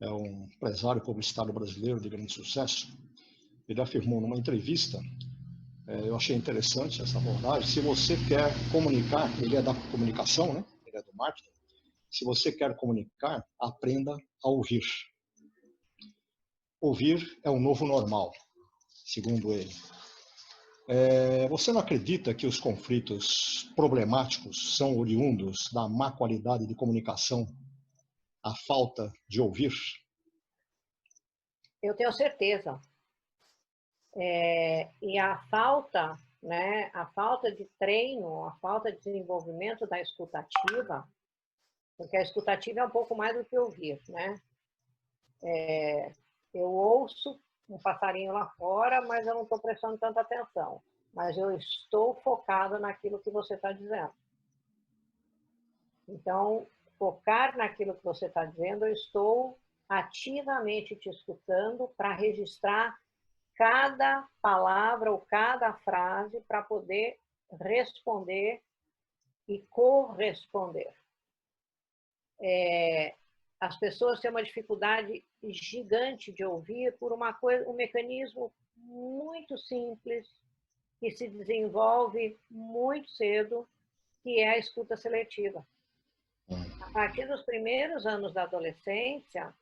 é um empresário publicitário brasileiro de grande sucesso. Ele afirmou numa entrevista, eu achei interessante essa abordagem, se você quer comunicar, ele é da comunicação, né? Ele é do marketing, se você quer comunicar, aprenda a ouvir. Ouvir é o novo normal, segundo ele. Você não acredita que os conflitos problemáticos são oriundos da má qualidade de comunicação, a falta de ouvir? Eu tenho certeza. E a falta, né, a falta de treino, a falta de desenvolvimento da escutativa, porque a escutativa é um pouco mais do que ouvir, né? Eu ouço um passarinho lá fora, mas eu não estou prestando tanta atenção. Mas eu estou focada naquilo que você está dizendo. Então, focar naquilo que você está dizendo, eu estou ativamente te escutando para registrar cada palavra ou cada frase para poder responder e corresponder. As pessoas têm uma dificuldade gigante de ouvir por um mecanismo muito simples que se desenvolve muito cedo, que é a escuta seletiva. A partir dos primeiros anos da adolescência,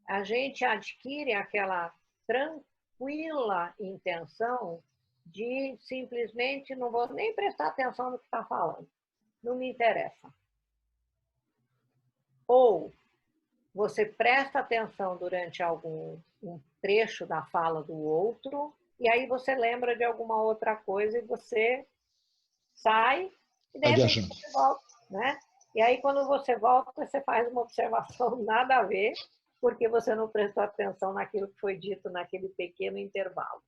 a gente adquire aquela tranquila intenção de simplesmente não vou nem prestar atenção no que está falando, não me interessa. Ou você presta atenção durante um trecho da fala do outro, e aí você lembra de alguma outra coisa e você sai e de repente você volta, né? E aí quando você volta, você faz uma observação nada a ver, porque você não prestou atenção naquilo que foi dito naquele pequeno intervalo.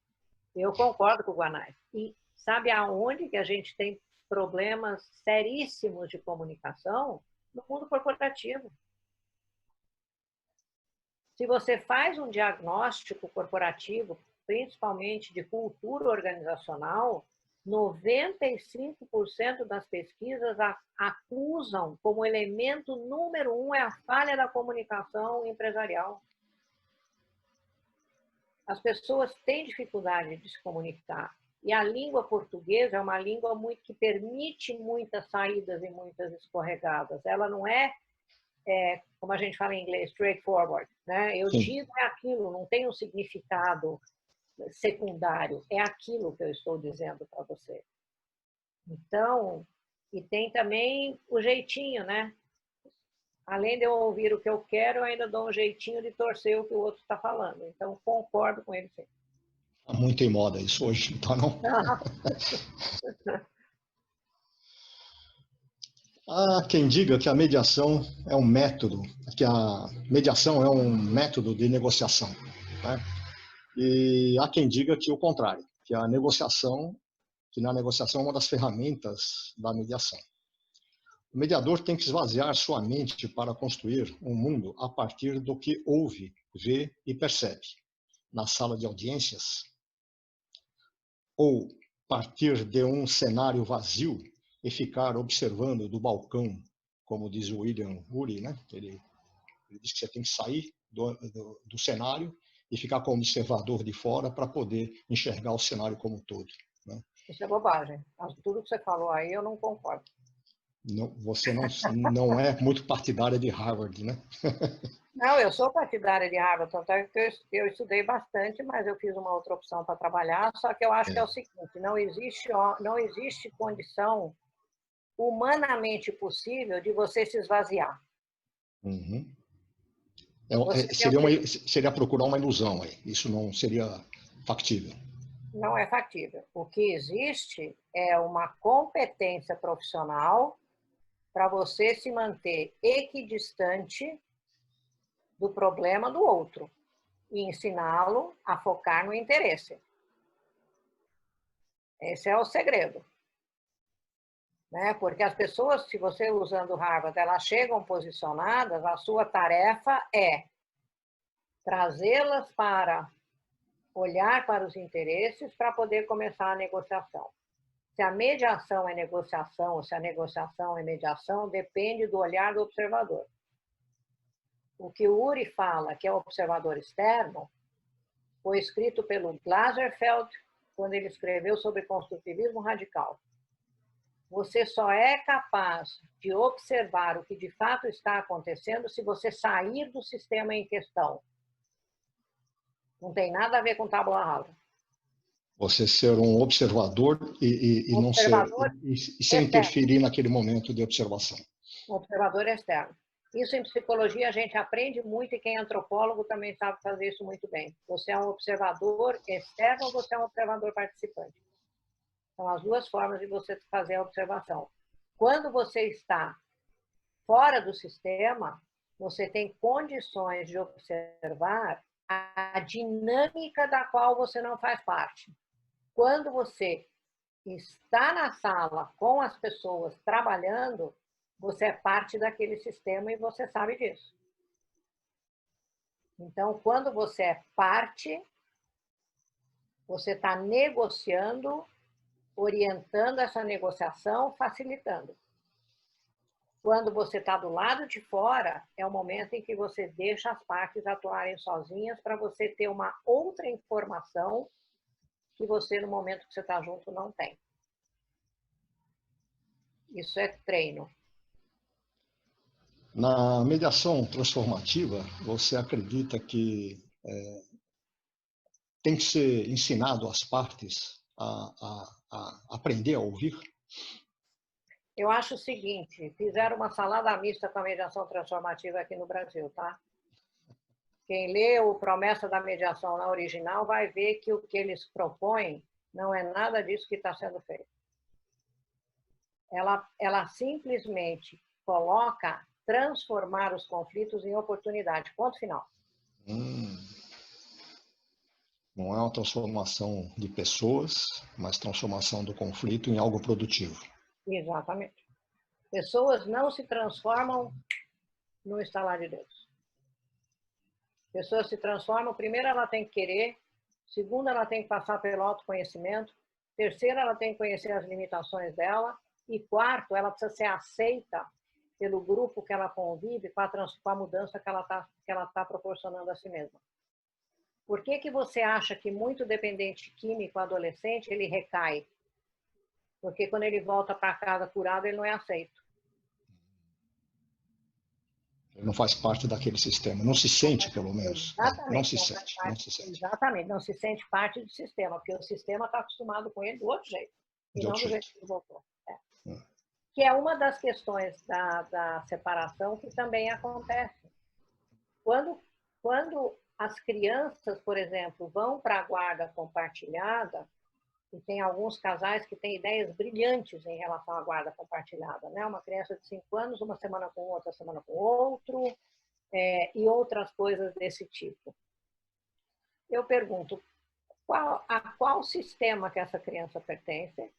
Eu concordo com o Guanais. E sabe aonde que a gente tem problemas seríssimos de comunicação? No mundo corporativo. Se você faz um diagnóstico corporativo, principalmente de cultura organizacional, 95% das pesquisas acusam como elemento número 1 a falha da comunicação empresarial. As pessoas têm dificuldade de se comunicar. E a língua portuguesa é uma língua que permite muitas saídas e muitas escorregadas. Ela não é, como a gente fala em inglês, straightforward, né? Eu digo é aquilo, não tem um significado secundário, é aquilo que eu estou dizendo para você. Então, e tem também o jeitinho, né? Além de eu ouvir o que eu quero, eu ainda dou um jeitinho de torcer o que o outro está falando. Então, concordo com ele, sim. Está muito em moda isso hoje, tá não? Há quem diga que a mediação é um método, que a mediação é um método de negociação, né? E há quem diga que o contrário, que na negociação é uma das ferramentas da mediação. O mediador tem que esvaziar sua mente para construir um mundo a partir do que ouve, vê e percebe na sala de audiências, ou partir de um cenário vazio e ficar observando do balcão, como diz o William Ury, né? Ele diz que você tem que sair do cenário e ficar como observador de fora para poder enxergar o cenário como um todo, né? Isso é bobagem. Tudo que você falou aí, eu não concordo. Não, você não é muito partidária de Harvard, né? Não, eu sou partidária de Harvard, tanto é que eu estudei bastante, mas eu fiz uma outra opção para trabalhar, só que eu acho que é o seguinte, não existe condição humanamente possível de você se esvaziar. Uhum. Seria procurar uma ilusão aí. Isso não seria factível. Não é factível. O que existe é uma competência profissional para você se manter equidistante do problema do outro e ensiná-lo a focar no interesse. Esse é o segredo. Né? Porque as pessoas, se você usando Harvard, elas chegam posicionadas, a sua tarefa é trazê-las para olhar para os interesses para poder começar a negociação. Se a mediação é negociação ou se a negociação é mediação, depende do olhar do observador. O que o Ury fala, que é o observador externo, foi escrito pelo Glaserfeld quando ele escreveu sobre construtivismo radical. Você só é capaz de observar o que de fato está acontecendo se você sair do sistema em questão. Não tem nada a ver com tábula rasa. Você ser um observador e não ser e sem interferir naquele momento de observação. Um observador externo. Isso em psicologia a gente aprende muito e quem é antropólogo também sabe fazer isso muito bem. Você é um observador externo ou você é um observador participante? São as duas formas de você fazer a observação. Quando você está fora do sistema, você tem condições de observar a dinâmica da qual você não faz parte. Quando você está na sala com as pessoas trabalhando, você é parte daquele sistema e você sabe disso. Então, quando você é parte, você está negociando, orientando essa negociação, facilitando. Quando você está do lado de fora, é o momento em que você deixa as partes atuarem sozinhas para você ter uma outra informação que você, no momento que você está junto, não tem. Isso é treino. Na mediação transformativa, você acredita que tem que ser ensinado às partes a aprender a ouvir? Eu acho o seguinte, fizeram uma salada mista com a mediação transformativa aqui no Brasil, tá? Quem lê o Promessa da Mediação na original vai ver que o que eles propõem não é nada disso que está sendo feito. Ela simplesmente coloca transformar os conflitos em oportunidade. Ponto final. Não é uma transformação de pessoas, mas transformação do conflito em algo produtivo. Exatamente. Pessoas não se transformam no estalar de dedos. Pessoas se transformam, primeiro ela tem que querer, segundo ela tem que passar pelo autoconhecimento, terceiro ela tem que conhecer as limitações dela e quarto, ela precisa ser aceita pelo grupo que ela convive com a mudança que ela tá proporcionando a si mesma. Por que você acha que muito dependente químico adolescente, ele recai? Porque quando ele volta para casa curado, ele não é aceito. Ele não faz parte daquele sistema, não se sente, pelo menos. Exatamente. Não se sente, não se sente. Exatamente, não se sente parte do sistema, porque o sistema está acostumado com ele do outro jeito, e não do jeito que ele voltou. Que é uma das questões da separação que também acontece. Quando as crianças, por exemplo, vão para a guarda compartilhada, e tem alguns casais que têm ideias brilhantes em relação à guarda compartilhada, né? Uma criança de 5 anos, uma semana com outra semana com outro, e outras coisas desse tipo. Eu pergunto, a qual sistema que essa criança pertence?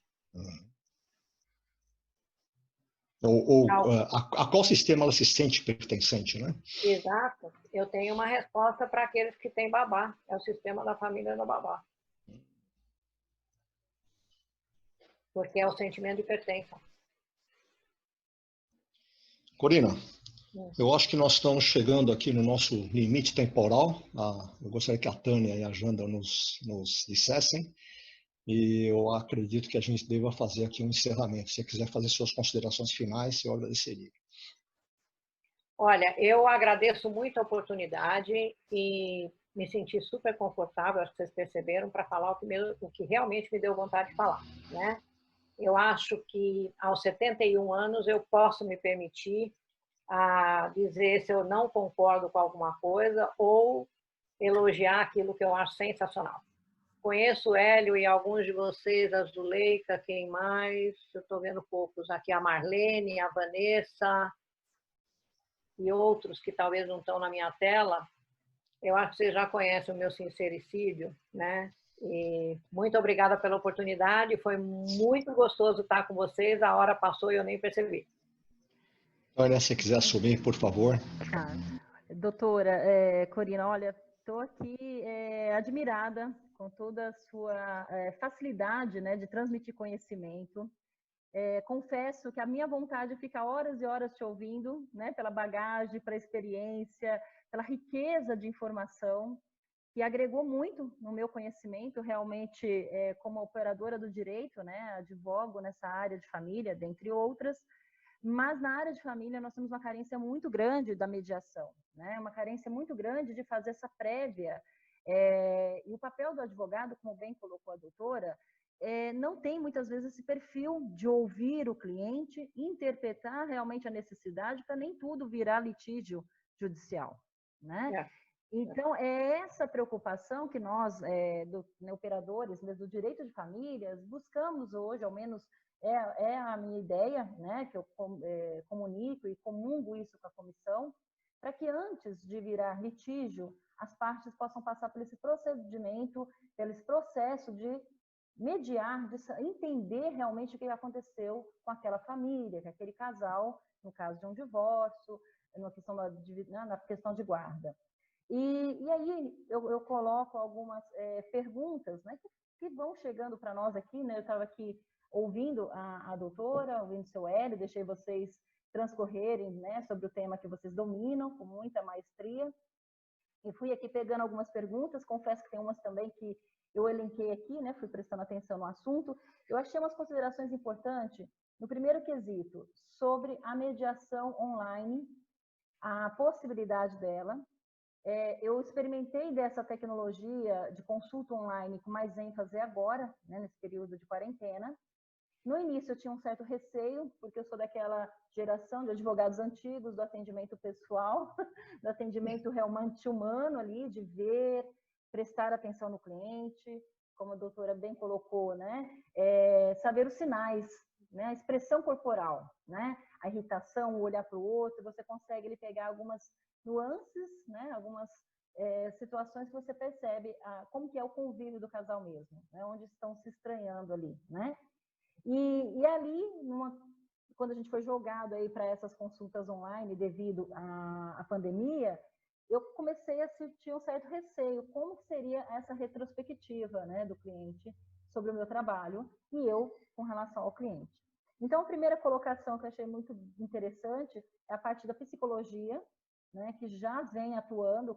A qual sistema ela se sente pertencente, né? Exato. Eu tenho uma resposta para aqueles que têm babá. É o sistema da família da babá. Porque é o sentimento de pertença. Corina, eu acho que nós estamos chegando aqui no nosso limite temporal. Eu gostaria que a Tânia e a Janda nos dissessem. E eu acredito que a gente deva fazer aqui um encerramento. Se você quiser fazer suas considerações finais, eu agradeceria. Olha, eu agradeço muito a oportunidade e me senti super confortável, acho que vocês perceberam, para falar o que realmente me deu vontade de falar, né? Eu acho que aos 71 anos eu posso me permitir dizer se eu não concordo com alguma coisa ou elogiar aquilo que eu acho sensacional. Conheço o Hélio e alguns de vocês, a Zuleika, quem mais? Eu estou vendo poucos aqui, a Marlene, a Vanessa e outros que talvez não estão na minha tela. Eu acho que vocês já conhecem o meu sincericídio, né? E muito obrigada pela oportunidade, foi muito gostoso estar com vocês, a hora passou e eu nem percebi. Tânia, se quiser assumir, por favor. Doutora Corina, olha, estou aqui admirada com toda a sua facilidade, né, de transmitir conhecimento. Confesso que a minha vontade é ficar horas e horas te ouvindo, né, pela bagagem, pela experiência, pela riqueza de informação, que agregou muito no meu conhecimento, realmente, como operadora do direito, né, advogo nessa área de família, dentre outras, mas na área de família nós temos uma carência muito grande da mediação, né, uma carência muito grande de fazer essa prévia, e o papel do advogado, como bem colocou a doutora, não tem muitas vezes esse perfil de ouvir o cliente, interpretar realmente a necessidade para nem tudo virar litígio judicial, né? Então, é essa preocupação que nós, operadores do direito de famílias, buscamos hoje, ao menos é a minha ideia, né, que eu comunico e comungo isso com a comissão, para que antes de virar litígio, as partes possam passar por esse procedimento, pelo esse processo de mediar, de entender realmente o que aconteceu com aquela família, com aquele casal, no caso de um divórcio, na questão de guarda. E aí eu coloco algumas perguntas, né, que vão chegando para nós aqui, né? Eu estava aqui ouvindo a doutora, ouvindo o seu Hélio, deixei vocês transcorrerem, né, sobre o tema que vocês dominam com muita maestria. E fui aqui pegando algumas perguntas, confesso que tem umas também que eu elenquei aqui, né, fui prestando atenção no assunto. Eu achei umas considerações importantes no primeiro quesito, sobre a mediação online, a possibilidade dela. Eu experimentei dessa tecnologia de consulta online com mais ênfase agora, né, nesse período de quarentena. No início eu tinha um certo receio, porque eu sou daquela geração de advogados antigos, do atendimento pessoal, do atendimento realmente humano ali, de ver, prestar atenção no cliente, como a doutora bem colocou, né? Saber os sinais, né? A expressão corporal, né? A irritação, o olhar para o outro, você consegue ele pegar algumas nuances, né? Algumas situações que você percebe como que é o convívio do casal mesmo, né? Onde estão se estranhando ali, né? E ali, quando a gente foi jogado aí para essas consultas online devido à pandemia, eu comecei a sentir um certo receio. Como que seria essa retrospectiva, né, do cliente sobre o meu trabalho e eu com relação ao cliente? Então, a primeira colocação que eu achei muito interessante é a parte da psicologia, né, que já vem atuando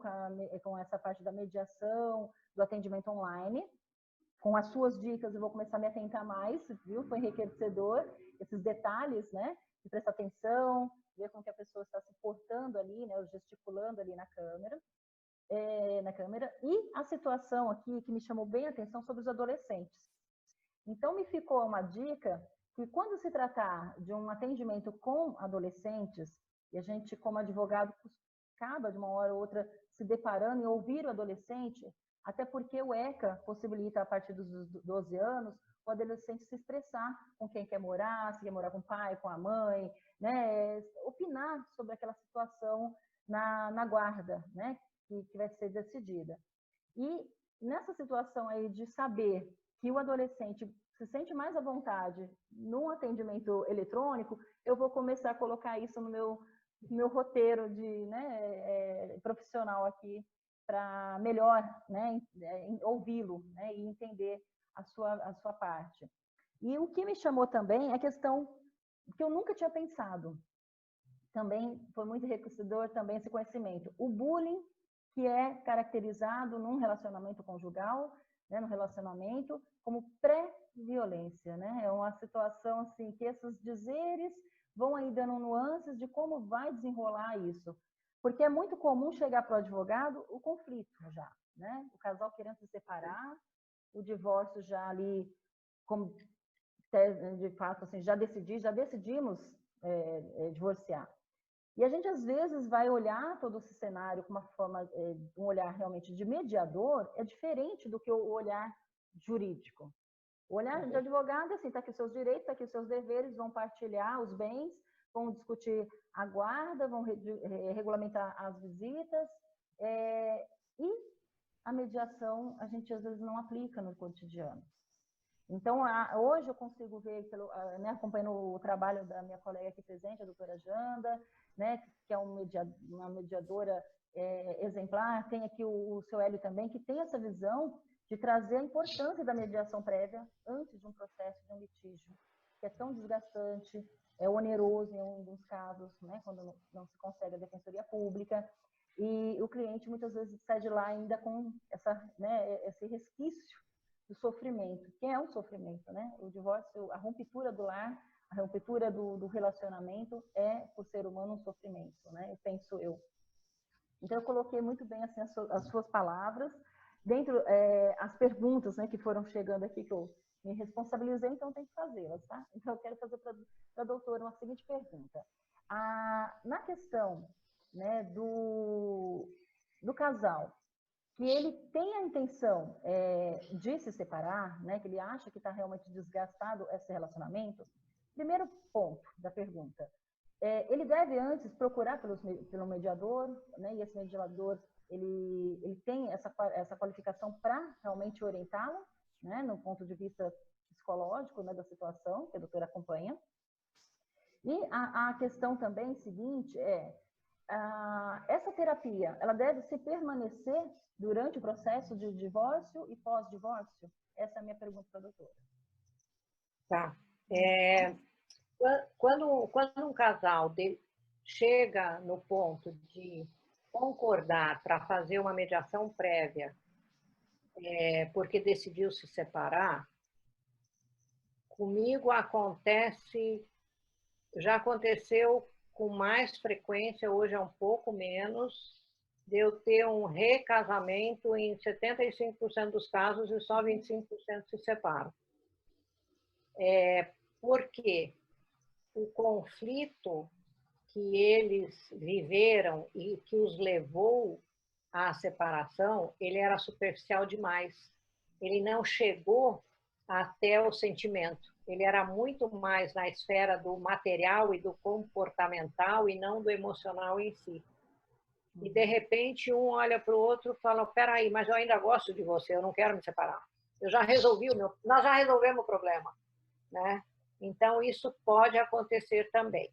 com essa parte da mediação, do atendimento online. com as suas dicas, eu vou começar a me atentar mais, viu? Foi enriquecedor, esses detalhes, né? De prestar atenção, ver como que a pessoa está se portando ali, né? Gesticulando ali na câmera. E a situação aqui que me chamou bem a atenção sobre os adolescentes. Então, me ficou uma dica que quando se tratar de um atendimento com adolescentes, e a gente, como advogado, acaba de uma hora ou outra se deparando e ouvir o adolescente, até porque o ECA possibilita, a partir dos 12 anos, o adolescente se expressar com quem quer morar, se quer morar com o pai, com a mãe, né? Opinar sobre aquela situação na guarda, né? Que vai ser decidida. E nessa situação aí de saber que o adolescente se sente mais à vontade num atendimento eletrônico, eu vou começar a colocar isso no meu roteiro de, né, profissional aqui, para melhor, né, ouvi-lo, né, e entender a sua parte. E o que me chamou também é a questão que eu nunca tinha pensado. Também foi muito enriquecedor também esse conhecimento. O bullying, que é caracterizado num relacionamento conjugal, né, no relacionamento, como pré-violência, né? É uma situação assim que esses dizeres vão aí dando nuances de como vai desenrolar isso. Porque é muito comum chegar para o advogado o conflito já, né? O casal querendo se separar, o divórcio já ali, como de fato, assim, já decidimos divorciar. E a gente, às vezes, vai olhar todo esse cenário com uma forma, um olhar realmente de mediador, é diferente do que o olhar jurídico. O olhar de advogado, assim, está aqui os seus direitos, está aqui os seus deveres, vão partilhar os bens, vão discutir a guarda, vão regulamentar as visitas, e a mediação a gente, às vezes, não aplica no cotidiano. Então, hoje eu consigo ver, né, acompanhando o trabalho da minha colega aqui presente, a doutora Janda, né, que é uma mediadora exemplar, tem aqui o seu Hélio também, que tem essa visão de trazer a importância da mediação prévia antes de um processo de um litígio, que é tão desgastante, é oneroso em alguns casos, né, quando não se consegue a defensoria pública, e o cliente muitas vezes sai de lá ainda com esse resquício do sofrimento, que é um sofrimento, né? O divórcio, a ruptura do lar, a ruptura do relacionamento é, por ser humano, um sofrimento, né? Penso eu. Então, eu coloquei muito bem assim, as suas palavras, dentro as perguntas, né, que foram chegando aqui, que eu me responsabilizei, então tenho que fazê-las, tá? Então, eu quero fazer para a doutora uma seguinte pergunta. Na questão, né, do casal, que ele tem a intenção de se separar, né, que ele acha que está realmente desgastado esse relacionamento, primeiro ponto da pergunta, ele deve antes procurar pelo mediador, né, e esse mediador ele tem essa qualificação para realmente orientá-lo, né, no ponto de vista psicológico, né, da situação que a doutora acompanha. E a questão também seguinte essa terapia, ela deve se permanecer durante o processo de divórcio e pós-divórcio? Essa é a minha pergunta para a doutora. Tá. Quando um casal chega no ponto de concordar para fazer uma mediação prévia, porque decidiu se separar, comigo já aconteceu com mais frequência, hoje é um pouco menos, de eu ter um recasamento em 75% dos casos e só 25% se separam. Porque o conflito que eles viveram e que os levou à separação, ele era superficial demais. Ele não chegou até o sentimento. Ele era muito mais na esfera do material e do comportamental e não do emocional em si. E, de repente, um olha para o outro e fala, peraí, mas eu ainda gosto de você, eu não quero me separar. Nós já resolvemos o problema, né? Então, isso pode acontecer também.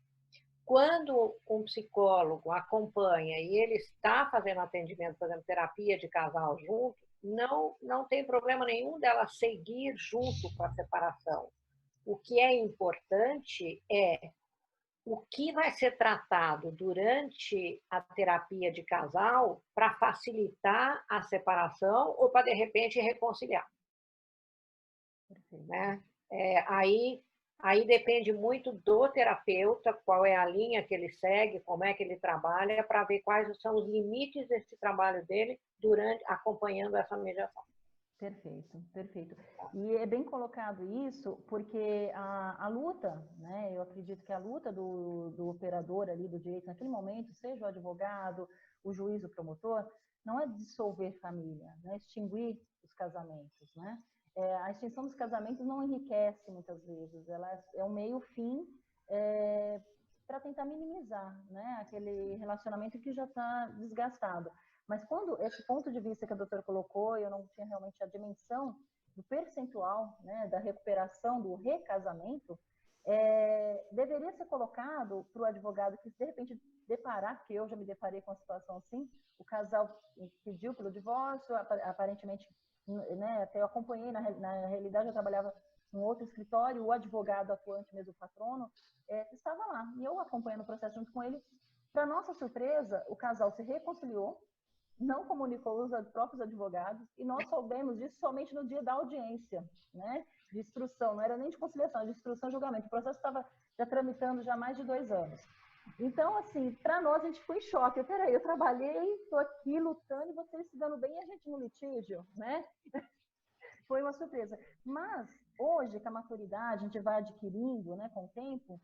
Quando um psicólogo acompanha e ele está fazendo atendimento, fazendo terapia de casal junto, não tem problema nenhum dela seguir junto com a separação. O que é importante é o que vai ser tratado durante a terapia de casal para facilitar a separação ou para, de repente, reconciliar. né? Aí depende muito do terapeuta, qual é a linha que ele segue, como é que ele trabalha, para ver quais são os limites desse trabalho dele acompanhando essa mediação. Perfeito, perfeito. E é bem colocado isso, porque a luta, né, eu acredito que a luta do operador ali do direito naquele momento, seja o advogado, o juiz, o promotor, não é dissolver família, não é extinguir os casamentos, né? A extinção dos casamentos não enriquece muitas vezes, ela é um meio-fim para tentar minimizar, né, aquele relacionamento que já está desgastado. Mas quando esse ponto de vista que a doutora colocou, eu não tinha realmente a dimensão do percentual, né, da recuperação, do recasamento, deveria ser colocado para o advogado que, de repente, deparar, que eu já me deparei com uma situação assim, o casal pediu pelo divórcio, aparentemente, né, até eu acompanhei, na realidade eu trabalhava em outro escritório, o advogado atuante, mesmo o patrono, estava lá, e eu acompanhando o processo junto com ele. Para nossa surpresa, o casal se reconciliou, não comunicou os próprios advogados, e nós soubemos disso somente no dia da audiência, né, de instrução, não era nem de conciliação, de instrução e julgamento. O processo estava já tramitando já há mais de 2 anos. Então, assim, para nós, a gente ficou em choque. Peraí, eu trabalhei, estou aqui lutando, e vocês se dando bem, e a gente no litígio, né? Foi uma surpresa. Mas, hoje, com a maturidade, a gente vai adquirindo, né, com o tempo,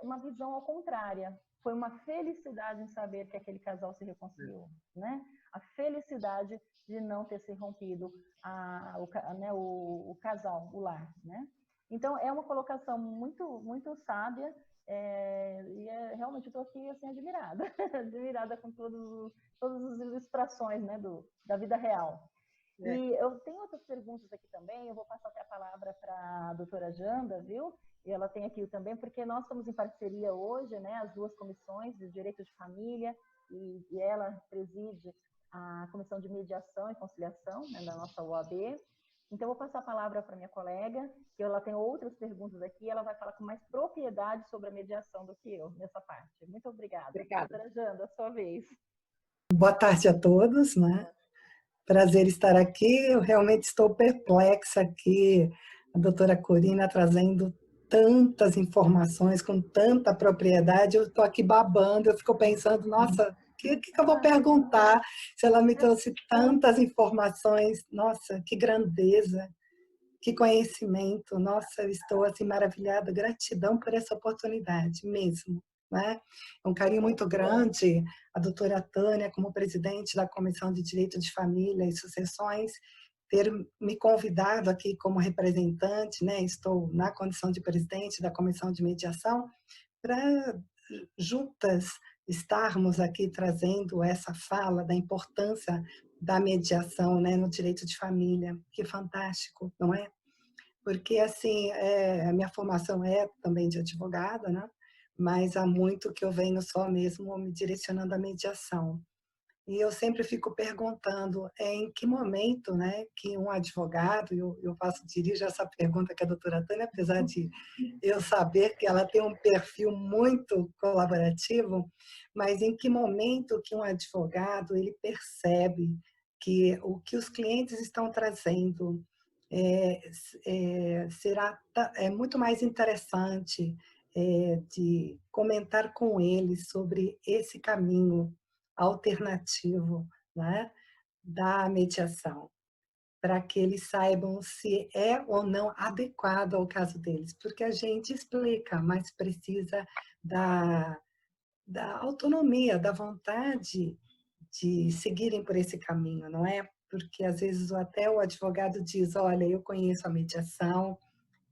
uma visão ao contrário. Foi uma felicidade em saber que aquele casal se reconciliou, né? A felicidade de não ter se rompido o casal, o lar, né? Então, é uma colocação muito, muito sábia, realmente eu estou aqui assim, admirada, admirada com todas as ilustrações, né, da vida real. E eu tenho outras perguntas aqui também, eu vou passar até a palavra para a doutora Janda, viu? E ela tem aqui também, porque nós estamos em parceria hoje, né, as duas comissões de Direito de Família, e ela preside a Comissão de Mediação e Conciliação, né, da nossa OAB. Então, eu vou passar a palavra para minha colega, que ela tem outras perguntas aqui, ela vai falar com mais propriedade sobre a mediação do que eu, nessa parte. Muito obrigada. Obrigada. Doutora Janda, a sua vez. Boa tarde a todos, né? Prazer estar aqui. Eu realmente estou perplexa aqui, a doutora Corina trazendo tantas informações com tanta propriedade. Eu estou aqui babando, eu fico pensando, nossa, o que eu vou perguntar se ela me trouxe tantas informações? Nossa, que grandeza, que conhecimento. Nossa, eu estou assim maravilhada. Gratidão por essa oportunidade mesmo. Né? É um carinho muito grande a doutora Tânia, como presidente da Comissão de Direito de Família e Sucessões, ter me convidado aqui como representante, né? Estou na condição de presidente da Comissão de Mediação, para juntas estarmos aqui trazendo essa fala da importância da mediação, né, no direito de família. Que fantástico, não é? Porque, assim, a minha formação é também de advogada, né? Mas há muito que eu venho só mesmo me direcionando à mediação. E eu sempre fico perguntando em que momento, né, que um advogado, dirijo essa pergunta que a doutora Tânia, apesar de eu saber que ela tem um perfil muito colaborativo, mas em que momento que um advogado ele percebe que o que os clientes estão trazendo será muito mais interessante de comentar com eles sobre esse caminho alternativo, né, da mediação, para que eles saibam se é ou não adequado ao caso deles, porque a gente explica, mas precisa da autonomia, da vontade de seguirem por esse caminho, não é? Porque às vezes até o advogado diz, olha, eu conheço a mediação,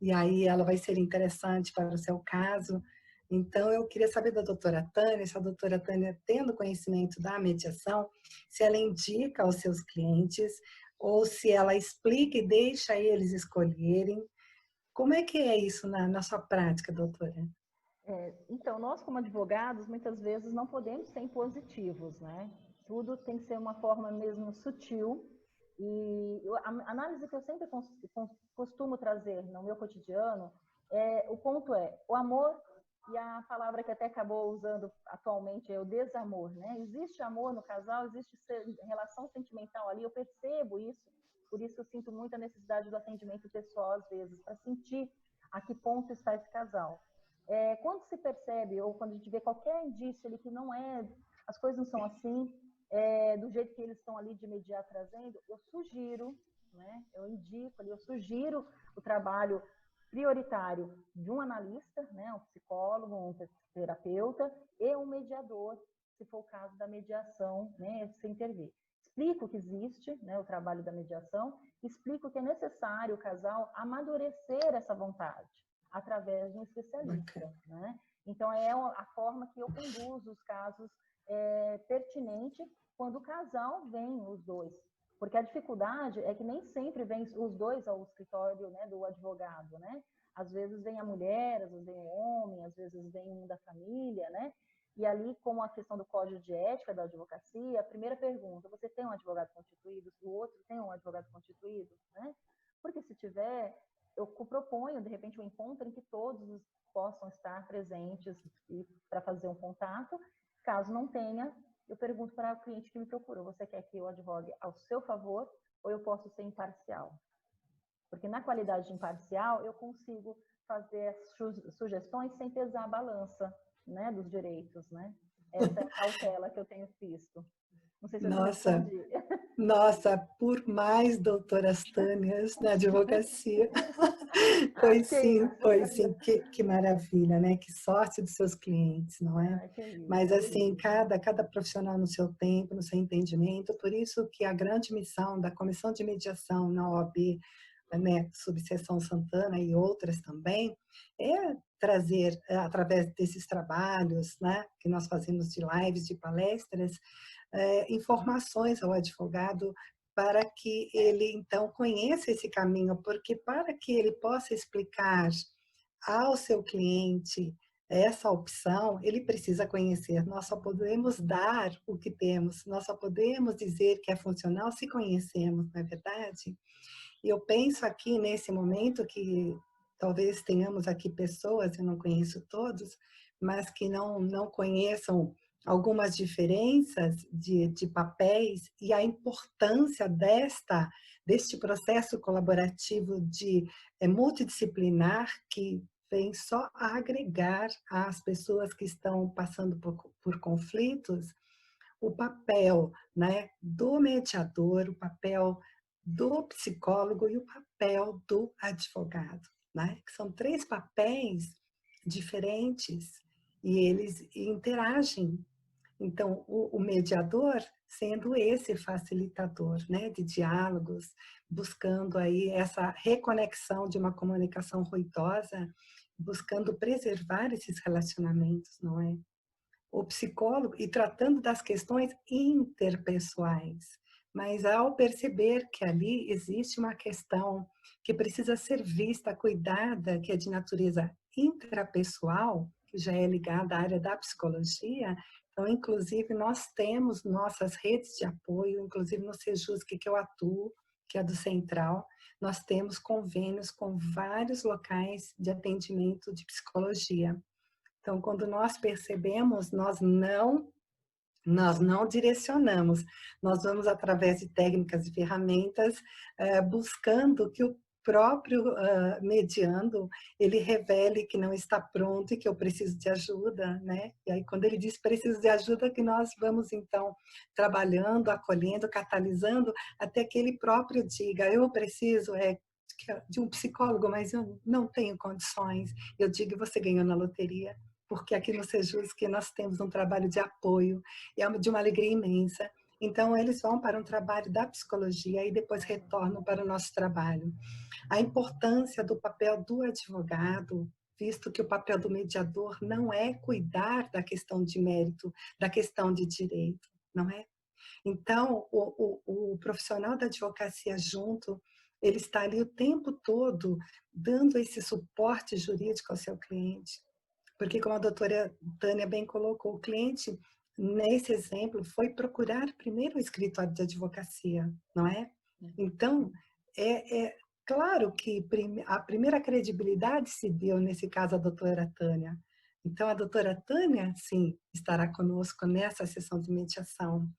e aí ela vai ser interessante para o seu caso. Então, eu queria saber da doutora Tânia, se a doutora Tânia, tendo conhecimento da mediação, se ela indica aos seus clientes, ou se ela explica e deixa eles escolherem. Como é que é isso na sua prática, doutora? Então, nós como advogados, muitas vezes não podemos ser impositivos, né? Tudo tem que ser uma forma mesmo sutil. E a análise que eu sempre costumo trazer no meu cotidiano, o ponto é o amor, e a palavra que até acabou usando atualmente é o desamor, né? Existe amor no casal, existe relação sentimental ali, eu percebo isso, por isso eu sinto muita necessidade do atendimento pessoal, às vezes, para sentir a que ponto está esse casal. Quando se percebe, ou quando a gente vê qualquer indício ali que não é, as coisas não são assim, do jeito que eles estão ali de imediato trazendo, eu sugiro, né, eu indico ali, eu sugiro o trabalho prioritário de um analista, né, um psicólogo, um terapeuta e um mediador, se for o caso da mediação, né, se intervir. Explico que existe, né, o trabalho da mediação, explico que é necessário o casal amadurecer essa vontade através de um especialista, né? Então, é a forma que eu conduzo os casos pertinente quando o casal vem os dois. Porque a dificuldade é que nem sempre vem os dois ao escritório, né, do advogado, né? Às vezes vem a mulher, às vezes vem o homem, às vezes vem um da família, né? E ali, como a questão do código de ética da advocacia, a primeira pergunta, você tem um advogado constituído? O outro tem um advogado constituído? Né? Porque se tiver, eu proponho, de repente, um encontro em que todos possam estar presentes para fazer um contato. Caso não tenha, eu pergunto para o cliente que me procurou, você quer que eu advogue ao seu favor ou eu posso ser imparcial? Porque na qualidade de imparcial, eu consigo fazer sugestões sem pesar a balança, né, dos direitos, né? Essa é a cautela que eu tenho visto. Não sei se eu te respondi. Nossa, por mais doutoras Tânias na advocacia. Pois sim, que maravilha, né? Que sorte dos seus clientes, não é? Mas assim, cada profissional no seu tempo, no seu entendimento, por isso que a grande missão da Comissão de Mediação na OAB, né, Subseção Santana e outras também, é trazer, através desses trabalhos, né, que nós fazemos de lives, de palestras, informações ao advogado para que ele, então, conheça esse caminho, porque para que ele possa explicar ao seu cliente essa opção, ele precisa conhecer. Nós só podemos dar o que temos, nós só podemos dizer que é funcional se conhecemos, não é verdade? E eu penso aqui, nesse momento, que talvez tenhamos aqui pessoas, eu não conheço todos, mas que não conheçam algumas diferenças de papéis e a importância deste processo colaborativo multidisciplinar que vem só a agregar às pessoas que estão passando por conflitos o papel, né, do mediador, o papel do psicólogo e o papel do advogado, né? Que são 3 papéis diferentes e eles interagem. Então, o mediador sendo esse facilitador, né, de diálogos, buscando aí essa reconexão de uma comunicação ruidosa, buscando preservar esses relacionamentos, não é? O psicólogo e tratando das questões interpessoais, mas ao perceber que ali existe uma questão que precisa ser vista, cuidada, que é de natureza intrapessoal, que já é ligada à área da psicologia, então, inclusive, nós temos nossas redes de apoio, inclusive no Sejusc que eu atuo, que é do Central, nós temos convênios com vários locais de atendimento de psicologia. Então, quando nós percebemos, nós não direcionamos, nós vamos através de técnicas e ferramentas buscando que o próprio mediando, ele revele que não está pronto e que eu preciso de ajuda, né? E aí quando ele diz preciso de ajuda, que nós vamos então trabalhando, acolhendo, catalisando, até que ele próprio diga, eu preciso de um psicólogo, mas eu não tenho condições. Eu digo, você ganhou na loteria, porque aqui no Sejusc nós temos um trabalho de apoio, e é de uma alegria imensa. Então, eles vão para um trabalho da psicologia e depois retornam para o nosso trabalho. A importância do papel do advogado, visto que o papel do mediador não é cuidar da questão de mérito, da questão de direito, não é? Então, o profissional da advocacia junto, ele está ali o tempo todo dando esse suporte jurídico ao seu cliente. Porque, como a doutora Tânia bem colocou, o cliente, nesse exemplo, foi procurar primeiro o escritório de advocacia, não é? Então, é claro que a primeira credibilidade se deu, nesse caso, à doutora Tânia. Então, a doutora Tânia, sim, estará conosco nessa sessão de mediação.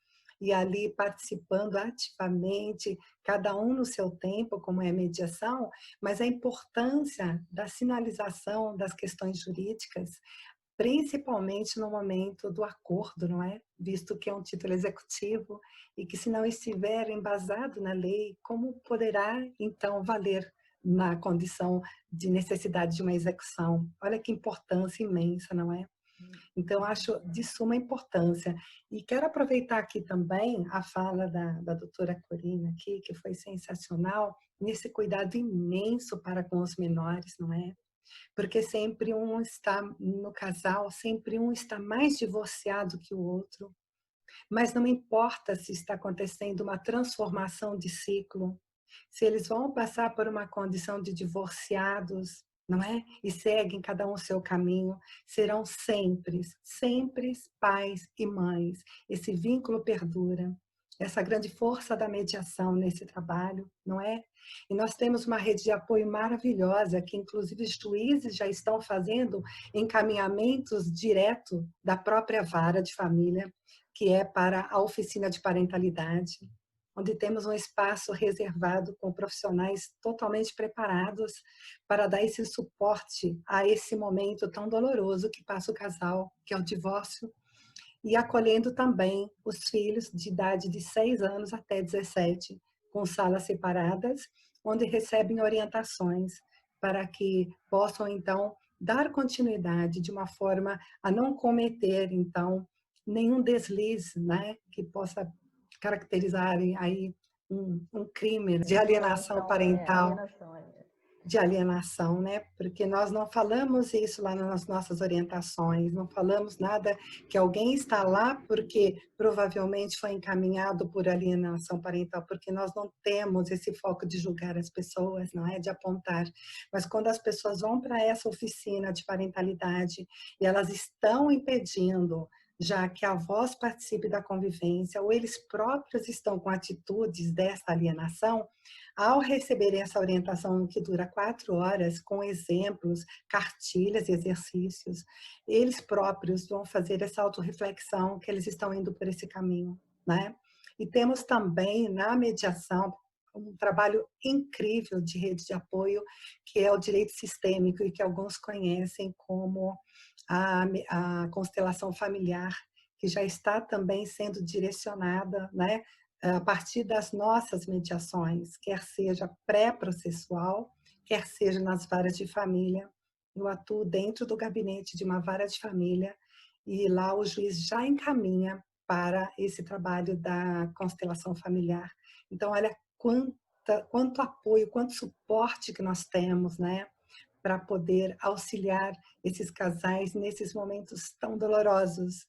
e ali participando ativamente, cada um no seu tempo, como é a mediação, mas a importância da sinalização das questões jurídicas, principalmente no momento do acordo, não é? Visto que é um título executivo e que, se não estiver embasado na lei, como poderá, então, valer na condição de necessidade de uma execução? Olha que importância imensa, não é? Então, acho de suma importância. E quero aproveitar aqui também a fala da doutora Corina aqui, que foi sensacional, nesse cuidado imenso para com os menores, não é? Porque sempre um está, no casal, sempre um está mais divorciado que o outro. Mas não importa se está acontecendo uma transformação de ciclo, se eles vão passar por uma condição de divorciados, não é? E seguem cada um o seu caminho, serão sempre, sempre pais e mães. Esse vínculo perdura. Essa grande força da mediação nesse trabalho, não é? E nós temos uma rede de apoio maravilhosa, que inclusive os juízes já estão fazendo encaminhamentos direto da própria vara de família, que é para a oficina de parentalidade, onde temos um espaço reservado com profissionais totalmente preparados para dar esse suporte a esse momento tão doloroso que passa o casal, que é o divórcio, e acolhendo também os filhos de idade de 6 anos até 17, com salas separadas, onde recebem orientações para que possam, então, dar continuidade de uma forma a não cometer, então, nenhum deslize, né, que possa caracterizar aí um crime de alienação parental, de alienação, né? Porque nós não falamos isso lá nas nossas orientações, não falamos nada que alguém está lá porque provavelmente foi encaminhado por alienação parental, porque nós não temos esse foco de julgar as pessoas, não é? De apontar. Mas quando as pessoas vão para essa oficina de parentalidade e elas estão impedindo já que a avós participe da convivência, ou eles próprios estão com atitudes dessa alienação, ao receberem essa orientação que dura 4 horas, com exemplos, cartilhas e exercícios, eles próprios vão fazer essa autorreflexão que eles estão indo por esse caminho, né? E temos também na mediação um trabalho incrível de rede de apoio, que é o direito sistêmico e que alguns conhecem como a constelação familiar, que já está também sendo direcionada, né, a partir das nossas mediações, quer seja pré-processual, quer seja nas varas de família. Eu atuo dentro do gabinete de uma vara de família e lá o juiz já encaminha para esse trabalho da constelação familiar. Então, olha quanto apoio, quanto suporte que nós temos, né, para poder auxiliar esses casais nesses momentos tão dolorosos.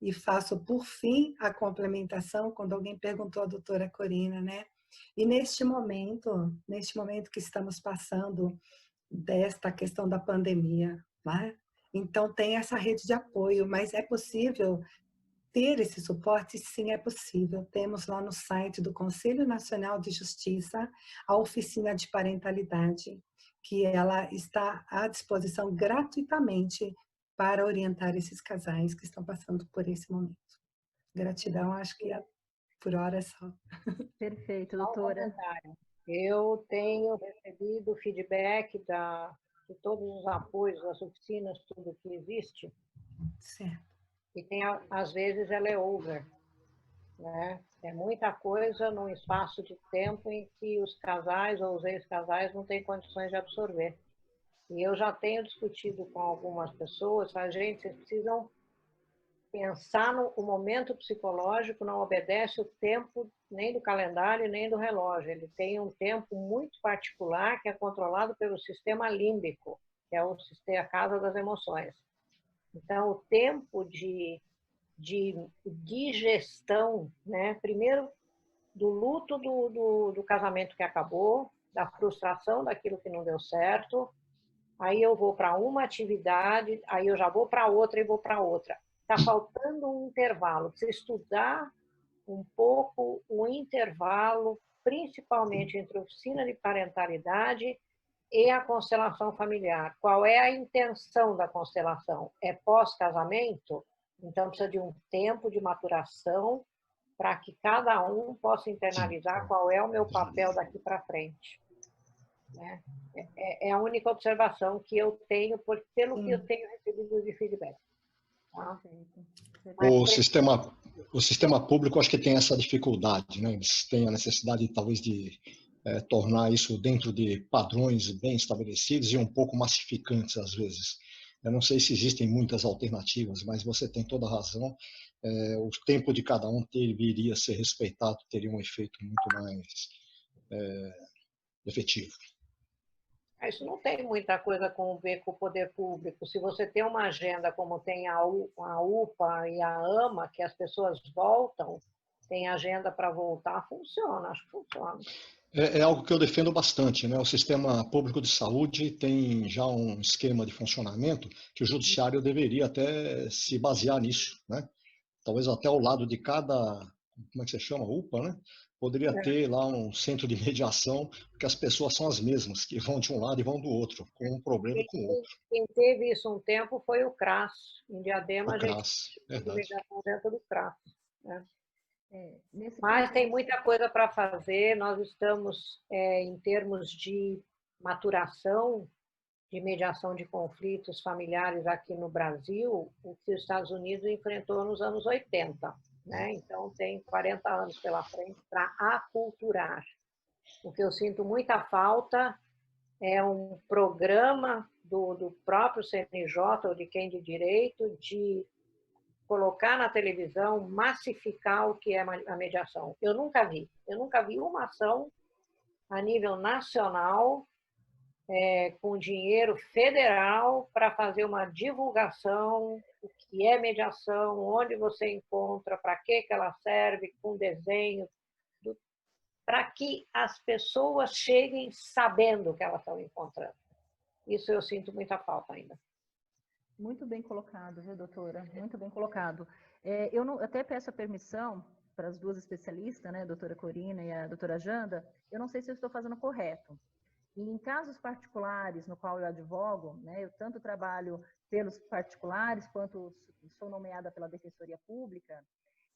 E faço, por fim, a complementação, quando alguém perguntou à doutora Corina, né? E neste momento que estamos passando desta questão da pandemia, né? Então, tem essa rede de apoio, mas é possível ter esse suporte? Sim, é possível. Temos lá no site do Conselho Nacional de Justiça a oficina de parentalidade, que ela está à disposição gratuitamente para orientar esses casais que estão passando por esse momento. Gratidão, acho que é por hora só. Perfeito, doutora. Eu tenho recebido feedback de todos os apoios das oficinas, tudo que existe. Certo. E tem, às vezes ela é over, né? É muita coisa num espaço de tempo em que os casais ou os ex-casais não têm condições de absorver. E eu já tenho discutido com algumas pessoas, a gente, vocês precisam pensar no o momento psicológico, não obedece o tempo nem do calendário nem do relógio. Ele tem um tempo muito particular que é controlado pelo sistema límbico, que é a casa das emoções. Então, o tempo de digestão, né? Primeiro, do luto do casamento que acabou, da frustração daquilo que não deu certo, aí eu vou para uma atividade, aí eu já vou para outra e vou para outra. Está faltando um intervalo, precisa estudar um pouco o intervalo, principalmente entre a oficina de parentalidade e a constelação familiar. Qual é a intenção da constelação? É pós-casamento? Então, precisa de um tempo de maturação para que cada um possa internalizar qual é o meu papel daqui para frente. Né? É a única observação que eu tenho, pelo que eu tenho recebido de feedback. Tá? O sistema público, acho que tem essa dificuldade, né? Eles têm a necessidade, talvez, de tornar isso dentro de padrões bem estabelecidos e um pouco massificantes, às vezes. Eu não sei se existem muitas alternativas, mas você tem toda a razão. O tempo de cada um deveria ser respeitado, teria um efeito muito mais efetivo. Isso não tem muita coisa a ver com o poder público. Se você tem uma agenda como tem a UPA e a AMA, que as pessoas voltam, tem agenda para voltar, funciona, acho que funciona. É algo que eu defendo bastante, né? O sistema público de saúde tem já um esquema de funcionamento que o judiciário deveria até se basear nisso, né? Talvez até ao lado de cada, como é que você chama? UPA, né? Poderia ter lá um centro de mediação, porque as pessoas são as mesmas, que vão de um lado e vão do outro, com um problema e com o outro. Quem teve isso um tempo foi o CRAS. Em Diadema, a gente teve mediação dentro do CRAS. Né? Mas tem muita coisa para fazer. Nós estamos, em termos de maturação de mediação de conflitos familiares aqui no Brasil, o que os Estados Unidos enfrentou nos anos 80. Né? Então, tem 40 anos pela frente para aculturar. O que eu sinto muita falta é um programa do próprio CNJ, ou de quem de direito, de colocar na televisão, massificar o que é a mediação. Eu nunca vi uma ação a nível nacional com dinheiro federal para fazer uma divulgação, o que é mediação, onde você encontra, para que ela serve, com desenho, para que as pessoas cheguem sabendo o que elas estão encontrando. Isso eu sinto muita falta ainda. Muito bem colocado, viu, doutora? Muito bem colocado. Eu até peço a permissão para as duas especialistas, né, a doutora Corina e a doutora Janda, eu não sei se eu estou fazendo correto. E em casos particulares no qual eu advogo, né, eu tanto trabalho pelos particulares quanto sou nomeada pela Defensoria Pública,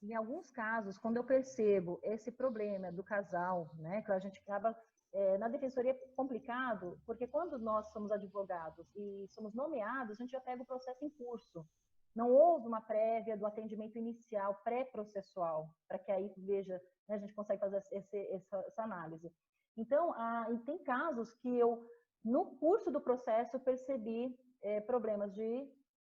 em alguns casos, quando eu percebo esse problema do casal, né, que a gente acaba... na defensoria é complicado, porque quando nós somos advogados e somos nomeados, a gente já pega o processo em curso. Não houve uma prévia do atendimento inicial, pré-processual, para que aí veja, né, a gente consegue fazer essa análise. Então, tem casos que eu, no curso do processo, percebi problemas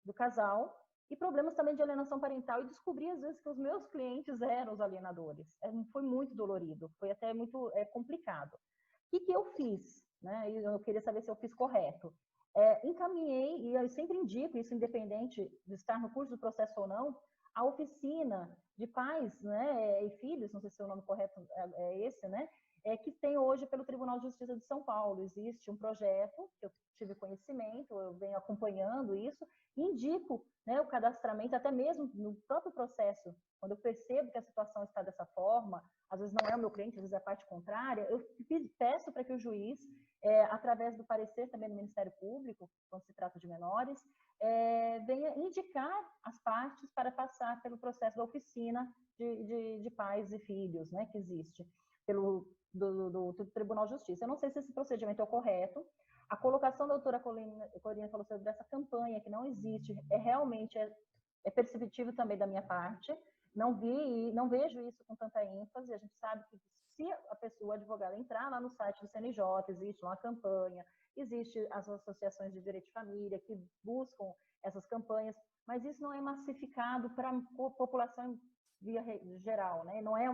do casal e problemas também de alienação parental, e descobri, às vezes, que os meus clientes eram os alienadores. Foi muito dolorido, foi até muito complicado. O que eu fiz? Né? Eu queria saber se eu fiz correto. Encaminhei, e eu sempre indico, isso independente de estar no curso do processo ou não, a oficina de pais, né, e filhos, não sei se o nome correto é esse, né, que tem hoje pelo Tribunal de Justiça de São Paulo. Existe um projeto, que eu tive conhecimento, eu venho acompanhando isso, e indico, né, o cadastramento, até mesmo no próprio processo, quando eu percebo que a situação está dessa forma, às vezes não é o meu cliente, às vezes é a parte contrária, eu peço para que o juiz, através do parecer também do Ministério Público, quando se trata de menores, venha indicar as partes para passar pelo processo da oficina de pais e filhos, né, que existe do Tribunal de Justiça. Eu não sei se esse procedimento é o correto. A colocação da doutora Corina falou sobre essa campanha, que não existe, realmente perceptível também da minha parte. Não vejo isso com tanta ênfase. A gente sabe que se a pessoa, o advogado, entrar lá no site do CNJ, existe uma campanha, existe as associações de direito de família que buscam essas campanhas, mas isso não é massificado para a população via geral, né? Não é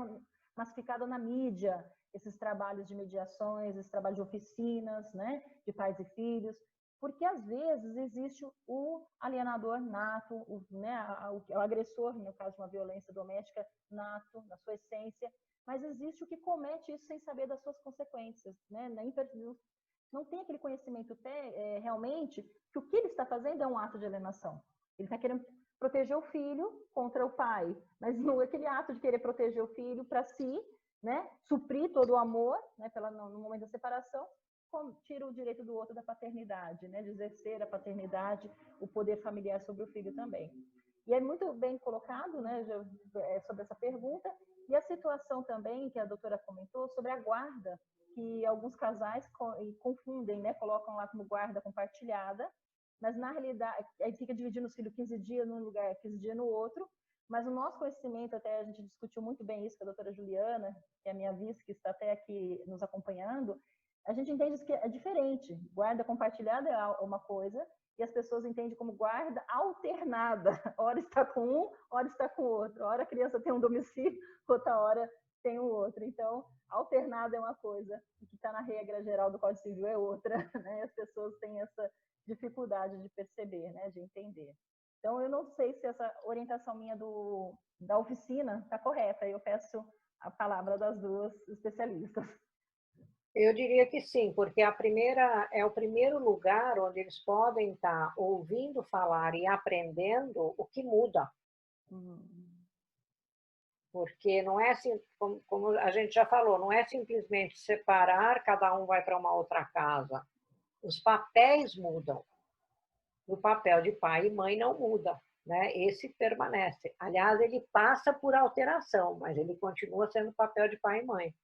massificado na mídia, esses trabalhos de mediações, esses trabalhos de oficinas, né, de pais e filhos, porque às vezes existe o alienador nato, o agressor, no caso de uma violência doméstica, nato, na sua essência, mas existe o que comete isso sem saber das suas consequências, né? Não tem aquele conhecimento realmente que o que ele está fazendo é um ato de alienação. Ele está querendo proteger o filho contra o pai, mas não é aquele ato de querer proteger o filho para si, né, suprir todo o amor, né, no momento da separação, tira o direito do outro da paternidade, né, de exercer a paternidade, o poder familiar sobre o filho também. E é muito bem colocado, né, sobre essa pergunta, E a situação também, que a doutora comentou, sobre a guarda, que alguns casais confundem, né? Colocam lá como guarda compartilhada, mas na realidade, aí fica dividindo os filhos 15 dias num lugar, 15 dias no outro, mas o nosso conhecimento, até a gente discutiu muito bem isso com a doutora Juliana, que é a minha vice, que está até aqui nos acompanhando, a gente entende que é diferente. Guarda compartilhada é uma coisa, e as pessoas entendem como guarda alternada. Hora está com um, hora está com o outro. Hora a criança tem um domicílio, outra hora tem o outro. Então, alternada é uma coisa, e que está na regra geral do Código Civil é outra. Né? As pessoas têm essa dificuldade de perceber, né? De entender. Então, eu não sei se essa orientação minha da oficina está correta. Eu peço a palavra das duas especialistas. Eu diria que sim, porque é o primeiro lugar onde eles podem estar ouvindo falar e aprendendo o que muda. Porque não é assim, como a gente já falou, não é simplesmente separar, cada um vai para uma outra casa. Os papéis mudam. O papel de pai e mãe não muda, né? Esse permanece. Aliás, ele passa por alteração, mas ele continua sendo papel de pai e mãe.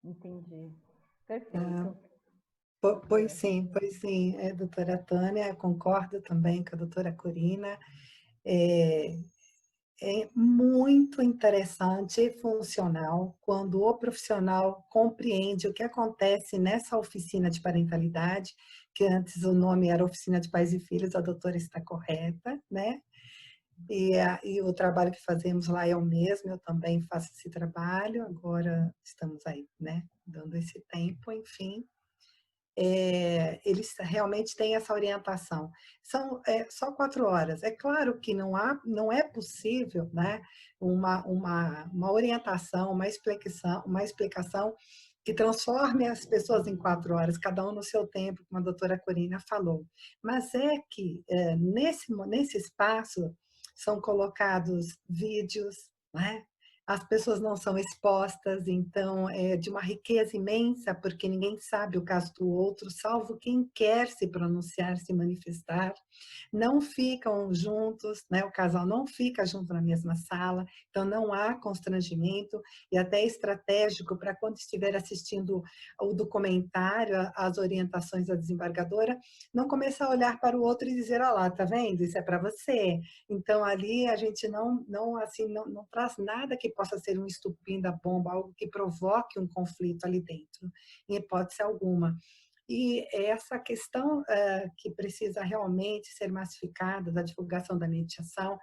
Entendi. Perfeito. Pois sim, doutora Tânia, concordo também com a doutora Corina. É muito interessante e funcional quando o profissional compreende o que acontece nessa oficina de parentalidade, que antes o nome era Oficina de Pais e Filhos, a doutora está correta, né? E o trabalho que fazemos lá é o mesmo, eu também faço esse trabalho, agora estamos aí, né? Dando esse tempo, enfim. Eles realmente têm essa orientação. São só 4 horas. É claro que não é possível, né, uma orientação, uma explicação que transforme as pessoas em 4 horas, cada um no seu tempo, como a doutora Corina falou. Mas é que nesse espaço são colocados vídeos, né? As pessoas não são expostas, então é de uma riqueza imensa, porque ninguém sabe o caso do outro, salvo quem quer se pronunciar, se manifestar. Não ficam juntos, né? O casal não fica junto na mesma sala, então não há constrangimento, e até é estratégico para quando estiver assistindo o documentário, as orientações da desembargadora, não começar a olhar para o outro e dizer, olha lá, tá vendo? Isso é para você. Então ali a gente não traz nada que possa ser um estupim da bomba, algo que provoque um conflito ali dentro, em hipótese alguma. E essa questão que precisa realmente ser massificada, da divulgação da mediação,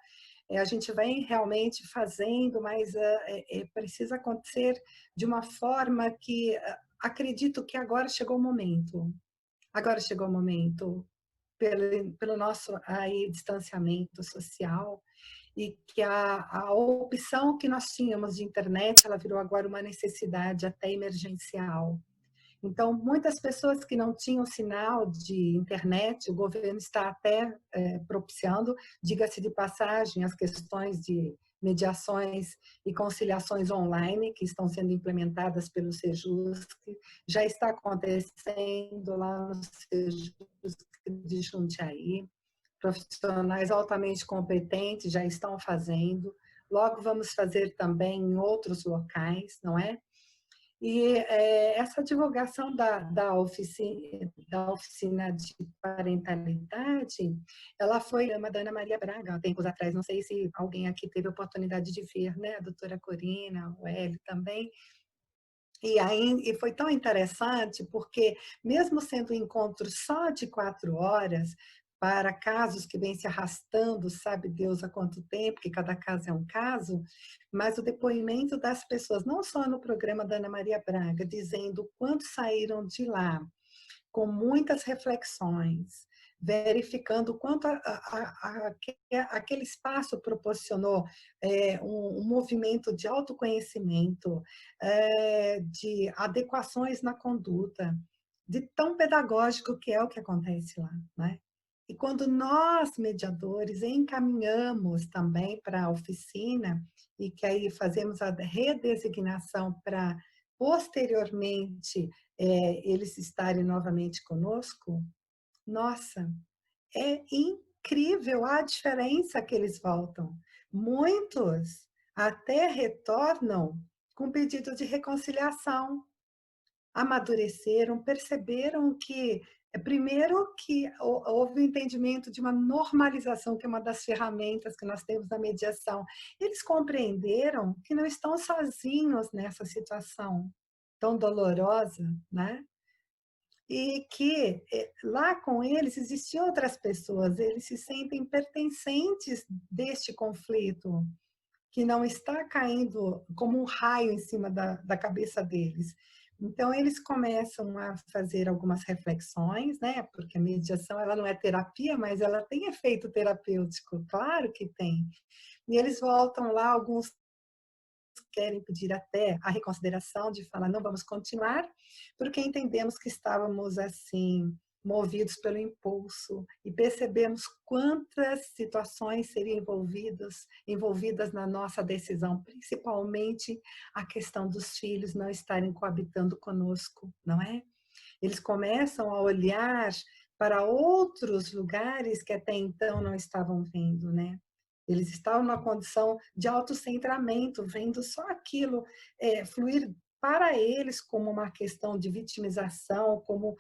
a gente vem realmente fazendo, mas precisa acontecer de uma forma que acredito que agora chegou o momento. Agora chegou o momento, pelo nosso aí, distanciamento social, e que a opção que nós tínhamos de internet, ela virou agora uma necessidade até emergencial. Então, muitas pessoas que não tinham sinal de internet, o governo está até propiciando, diga-se de passagem, as questões de mediações e conciliações online que estão sendo implementadas pelo Sejusc, já está acontecendo lá no Sejusc de Jundiaí. Profissionais altamente competentes já estão fazendo, logo vamos fazer também em outros locais, não é? E essa divulgação da oficina de parentalidade, ela foi uma da Ana Maria Braga, há tempos atrás, não sei se alguém aqui teve a oportunidade de ver, né? A doutora Corina, o Hélio também. E foi tão interessante, porque mesmo sendo um encontro só de 4 horas, para casos que vêm se arrastando, sabe Deus há quanto tempo, que cada caso é um caso, mas o depoimento das pessoas, não só no programa da Ana Maria Braga, dizendo o quanto saíram de lá, com muitas reflexões, verificando o quanto aquele espaço proporcionou um movimento de autoconhecimento, de adequações na conduta, de tão pedagógico que é o que acontece lá, né? E quando nós, mediadores, encaminhamos também para a oficina, e que aí fazemos a redesignação para, posteriormente, eles estarem novamente conosco, nossa, é incrível a diferença que eles voltam. Muitos até retornam com pedido de reconciliação, amadureceram, perceberam que, primeiro, que houve o entendimento de uma normalização, que é uma das ferramentas que nós temos na mediação. Eles compreenderam que não estão sozinhos nessa situação tão dolorosa, né? E que lá com eles existiam outras pessoas, eles se sentem pertencentes deste conflito, que não está caindo como um raio em cima da cabeça deles. Então, eles começam a fazer algumas reflexões, né? Porque a mediação, ela não é terapia, mas ela tem efeito terapêutico, claro que tem. E eles voltam lá, alguns querem pedir até a reconsideração de falar, não vamos continuar, porque entendemos que estávamos assim, movidos pelo impulso e percebemos quantas situações seriam envolvidas na nossa decisão, principalmente a questão dos filhos não estarem coabitando conosco, não é? Eles começam a olhar para outros lugares que até então não estavam vendo, né? Eles estavam numa condição de autocentramento, vendo só aquilo fluir para eles como uma questão de vitimização, como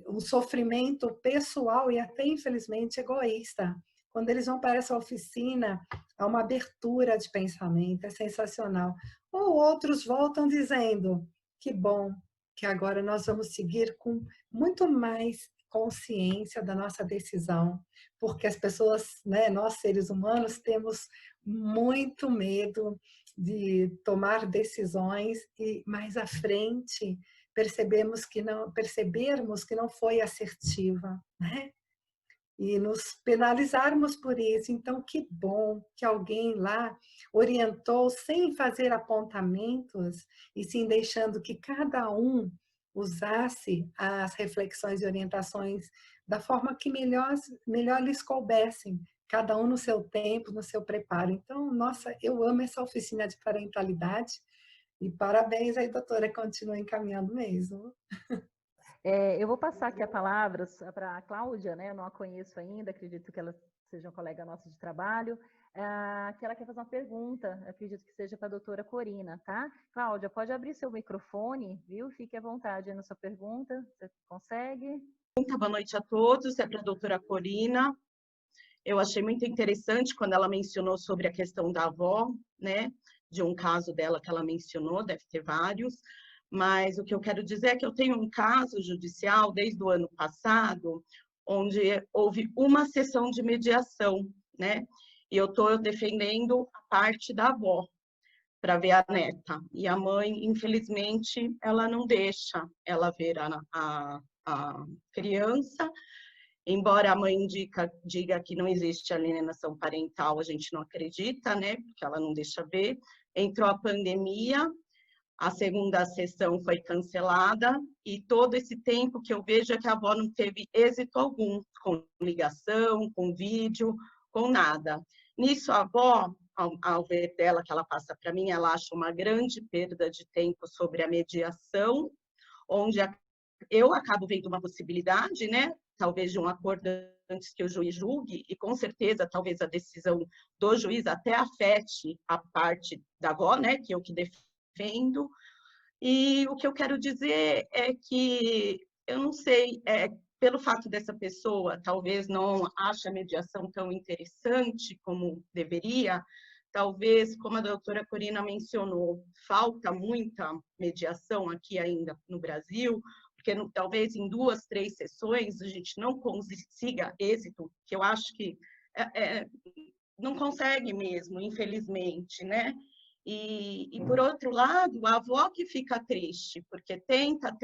um sofrimento pessoal e até, infelizmente, egoísta. Quando eles vão para essa oficina, há uma abertura de pensamento, é sensacional. Ou outros voltam dizendo, que bom, que agora nós vamos seguir com muito mais consciência da nossa decisão, porque as pessoas, né, nós seres humanos, temos muito medo de tomar decisões e mais à frente percebermos que não foi assertiva, né? E nos penalizarmos por isso. Então, que bom que alguém lá orientou sem fazer apontamentos e sim deixando que cada um usasse as reflexões e orientações da forma que melhor lhes coubessem, cada um no seu tempo, no seu preparo. Então, nossa, eu amo essa oficina de parentalidade e parabéns aí, doutora, continua encaminhando mesmo. Eu vou passar aqui a palavra para a Cláudia, né? Eu não a conheço ainda, acredito que ela seja um colega nossa de trabalho, que ela quer fazer uma pergunta, acredito que seja para a doutora Corina, tá? Cláudia, pode abrir seu microfone, viu? Fique à vontade na sua pergunta, você consegue? Boa noite a todos, é para a doutora Corina. Eu achei muito interessante quando ela mencionou sobre a questão da avó, né? De um caso dela que ela mencionou, deve ter vários, mas o que eu quero dizer é que eu tenho um caso judicial desde o ano passado, onde houve uma sessão de mediação, né? E eu estou defendendo a parte da avó para ver a neta. E a mãe, infelizmente, ela não deixa ela ver a criança. Embora a mãe diga que não existe alienação parental, a gente não acredita, né? Porque ela não deixa ver. Entrou a pandemia, a segunda sessão foi cancelada e todo esse tempo que eu vejo é que a avó não teve êxito algum, com ligação, com vídeo, com nada. Nisso, a avó, ao ver dela que ela passa para mim, ela acha uma grande perda de tempo sobre a mediação, onde eu acabo vendo uma possibilidade, né? Talvez de um acordo antes que o juiz julgue, e com certeza talvez a decisão do juiz até afete a parte da avó, né? Que eu que defendo. E o que eu quero dizer é que, eu não sei, pelo fato dessa pessoa talvez não ache a mediação tão interessante como deveria, talvez, como a doutora Corina mencionou, falta muita mediação aqui ainda no Brasil, porque talvez em 2, 3 sessões a gente não consiga êxito, que eu acho que não consegue mesmo, infelizmente, né? E por outro lado, a avó que fica triste, porque tenta,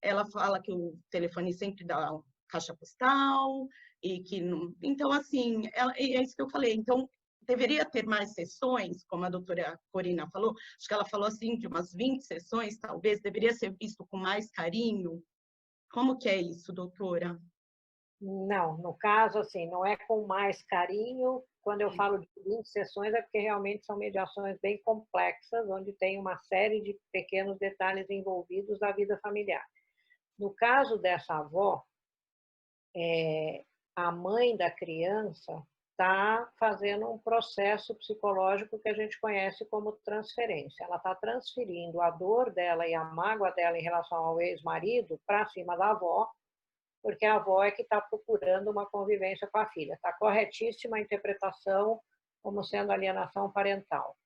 ela fala que o telefone sempre dá caixa postal, e que não... Então, assim, é isso que eu falei. Então, deveria ter mais sessões, como a doutora Corina falou, acho que ela falou assim, de umas 20 sessões, talvez, deveria ser visto com mais carinho. Como que é isso, doutora? Não, no caso, assim, não é com mais carinho. Quando eu falo de 20 sessões, é porque realmente são mediações bem complexas, onde tem uma série de pequenos detalhes envolvidos da vida familiar. No caso dessa avó, a mãe da criança está fazendo um processo psicológico que a gente conhece como transferência. Ela está transferindo a dor dela e a mágoa dela em relação ao ex-marido para cima da avó, porque a avó é que está procurando uma convivência com a filha. Está corretíssima a interpretação como sendo alienação parental.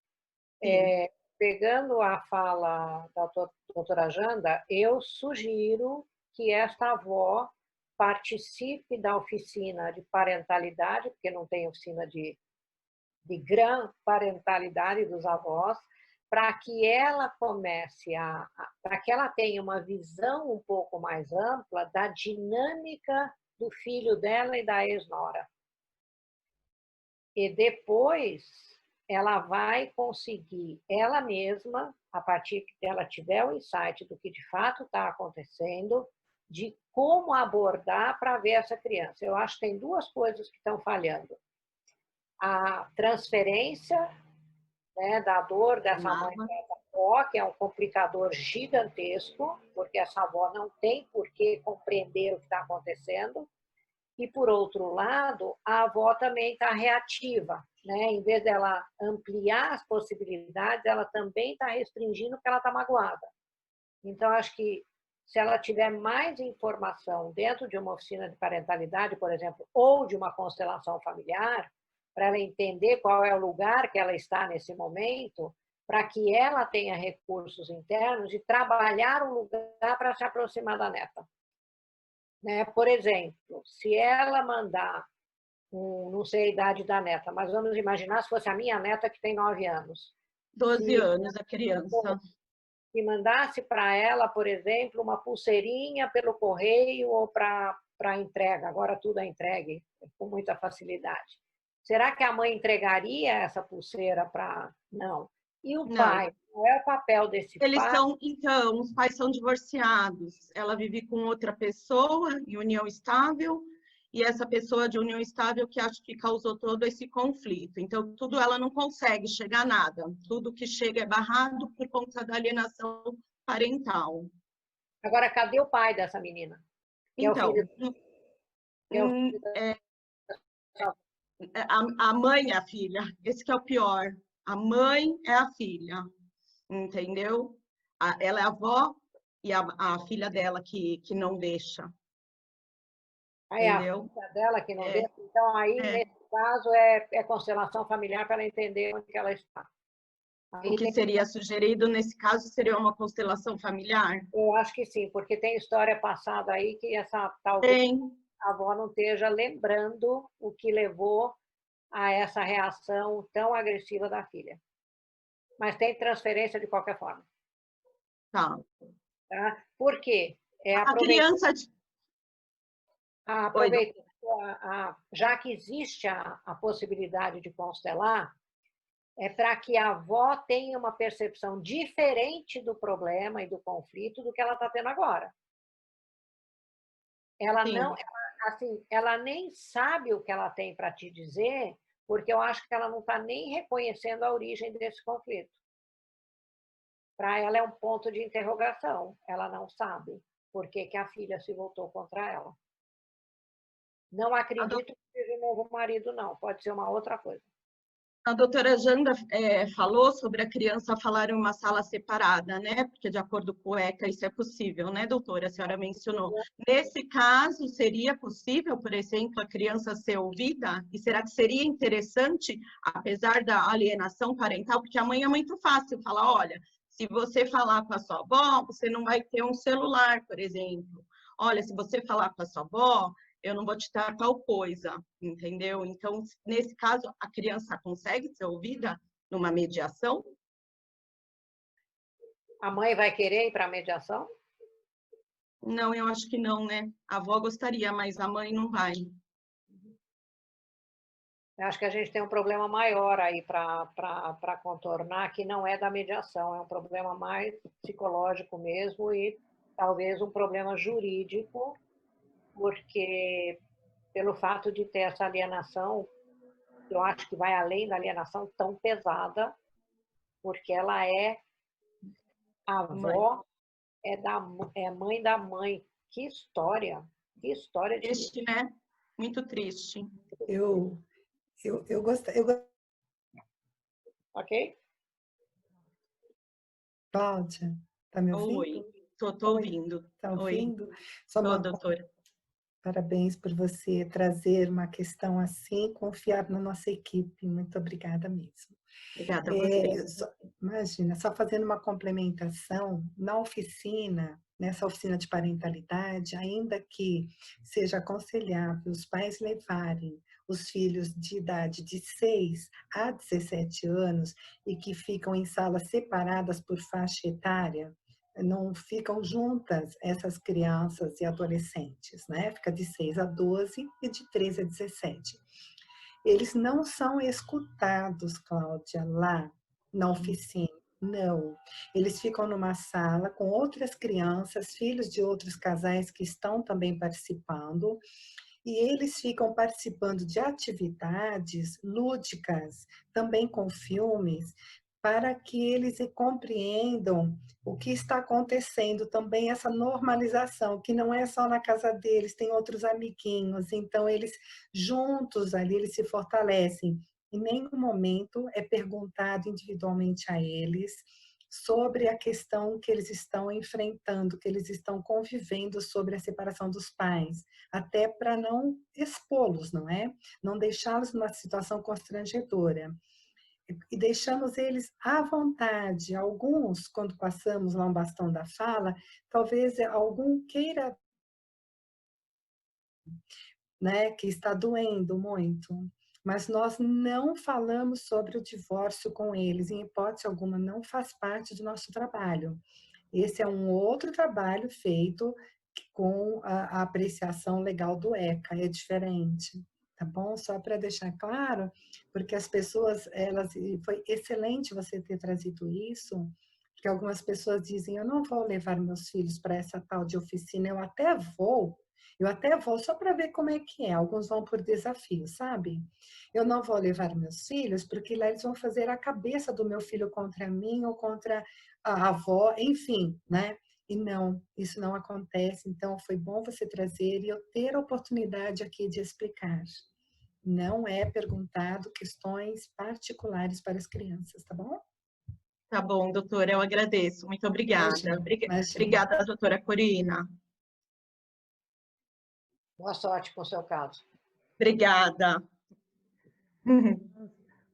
Pegando a fala da doutora Janda, eu sugiro que esta avó participe da oficina de parentalidade, porque não tem oficina de gran parentalidade dos avós, para que ela comece para que ela tenha uma visão um pouco mais ampla da dinâmica do filho dela e da ex-nora. E depois ela vai conseguir, ela mesma, a partir que ela tiver o insight do que de fato está acontecendo, de como abordar para ver essa criança. Eu acho que tem duas coisas que estão falhando. A transferência, né, da dor dessa mãe para essa avó, que é um complicador gigantesco, porque essa avó não tem por que compreender o que está acontecendo. E, por outro lado, a avó também está reativa, né? Em vez dela ampliar as possibilidades, ela também está restringindo porque ela está magoada. Então, acho que se ela tiver mais informação dentro de uma oficina de parentalidade, por exemplo, ou de uma constelação familiar, para ela entender qual é o lugar que ela está nesse momento, para que ela tenha recursos internos de trabalhar um lugar para se aproximar da neta. Né? Por exemplo, se ela mandar, não sei a idade da neta, mas vamos imaginar se fosse a minha neta que tem 9 anos. 12 anos a criança. Se mandasse para ela, por exemplo, uma pulseirinha pelo correio ou para entrega, agora tudo é entregue com muita facilidade. Será que a mãe entregaria essa pulseira para... Não. E o pai? Qual é o papel desse pai? Então, os pais são divorciados. Ela vive com outra pessoa em união estável, e essa pessoa de união estável que acho que causou todo esse conflito. Então, tudo ela não consegue chegar a nada. Tudo que chega é barrado por conta da alienação parental. Agora, cadê o pai dessa menina? Então, a mãe é a filha. Esse que é o pior. A mãe é a filha. Entendeu? Ela é a avó e a filha dela que não deixa. Entendeu? A filha dela que não deixa. Então, aí, nesse caso, é constelação familiar para ela entender onde que ela está. Aí o que seria sugerido nesse caso seria uma constelação familiar? Eu acho que sim, porque tem história passada aí que talvez a avó não esteja lembrando o que levou a essa reação tão agressiva da filha. Mas tem transferência de qualquer forma. Tá. Por quê? A criança... Já que existe a possibilidade de constelar, é para que a avó tenha uma percepção diferente do problema e do conflito do que ela está tendo agora. Ela nem sabe o que ela tem para te dizer, porque eu acho que ela não está nem reconhecendo a origem desse conflito. Para ela é um ponto de interrogação. Ela não sabe por que a filha se voltou contra ela. Não acredito que seja o novo marido, não. Pode ser uma outra coisa. A doutora Janda falou sobre a criança falar em uma sala separada, né? Porque, de acordo com o ECA, isso é possível, né, doutora? A senhora mencionou. Nesse caso, seria possível, por exemplo, a criança ser ouvida? E será que seria interessante, apesar da alienação parental? Porque a mãe é muito fácil falar, olha, se você falar com a sua avó, você não vai ter um celular, por exemplo. Olha, se você falar com a sua avó, eu não vou te dar tal coisa, entendeu? Então, nesse caso, a criança consegue ser ouvida numa mediação? A mãe vai querer ir para a mediação? Não, eu acho que não, né? A avó gostaria, mas a mãe não vai. Eu acho que a gente tem um problema maior aí para contornar, que não é da mediação, é um problema mais psicológico mesmo e talvez um problema jurídico, porque pelo fato de ter essa alienação, eu acho que vai além da alienação tão pesada, porque ela é a avó, é mãe da mãe. Que história de... Triste, né? Muito triste. Eu gostei. Ok? Cláudia, está me ouvindo? Oi, tô ouvindo. Está Oi, ouvindo? Só tô, uma doutora. Parabéns por você trazer uma questão assim, confiar na nossa equipe. Muito obrigada mesmo. Obrigada a você. Imagina, só fazendo uma complementação, na oficina, nessa oficina de parentalidade, ainda que seja aconselhável os pais levarem os filhos de idade de 6 a 17 anos e que ficam em salas separadas por faixa etária, não ficam juntas essas crianças e adolescentes, né? Fica de 6 a 12 e de 13 a 17. Eles não são escutados, Cláudia, lá na oficina. Não. Eles ficam numa sala com outras crianças, filhos de outros casais que estão também participando, e eles ficam participando de atividades lúdicas, também com filmes, para que eles compreendam o que está acontecendo, também essa normalização, que não é só na casa deles, tem outros amiguinhos, então eles juntos ali, eles se fortalecem. Em nenhum momento é perguntado individualmente a eles sobre a questão que eles estão enfrentando, que eles estão convivendo sobre a separação dos pais, até para não expô-los, não é? Não deixá-los numa situação constrangedora. E deixamos eles à vontade. Alguns, quando passamos lá um bastão da fala, talvez algum queira, né, que está doendo muito, mas nós não falamos sobre o divórcio com eles, em hipótese alguma, não faz parte do nosso trabalho. Esse é um outro trabalho feito com a apreciação legal do ECA, é diferente, tá bom? Só para deixar claro, porque as pessoas, foi excelente você ter trazido isso, porque algumas pessoas dizem, eu não vou levar meus filhos para essa tal de oficina, eu até vou só para ver como é que é. Alguns vão por desafio, sabe? Eu não vou levar meus filhos, porque lá eles vão fazer a cabeça do meu filho contra mim ou contra a avó, enfim, né? E não, isso não acontece. Então, foi bom você trazer e eu ter a oportunidade aqui de explicar. Não é perguntado questões particulares para as crianças, tá bom? Tá bom, doutora, eu agradeço. Muito obrigada. Imagina. Obrigada, doutora Corina. Boa sorte com o seu caso. Obrigada.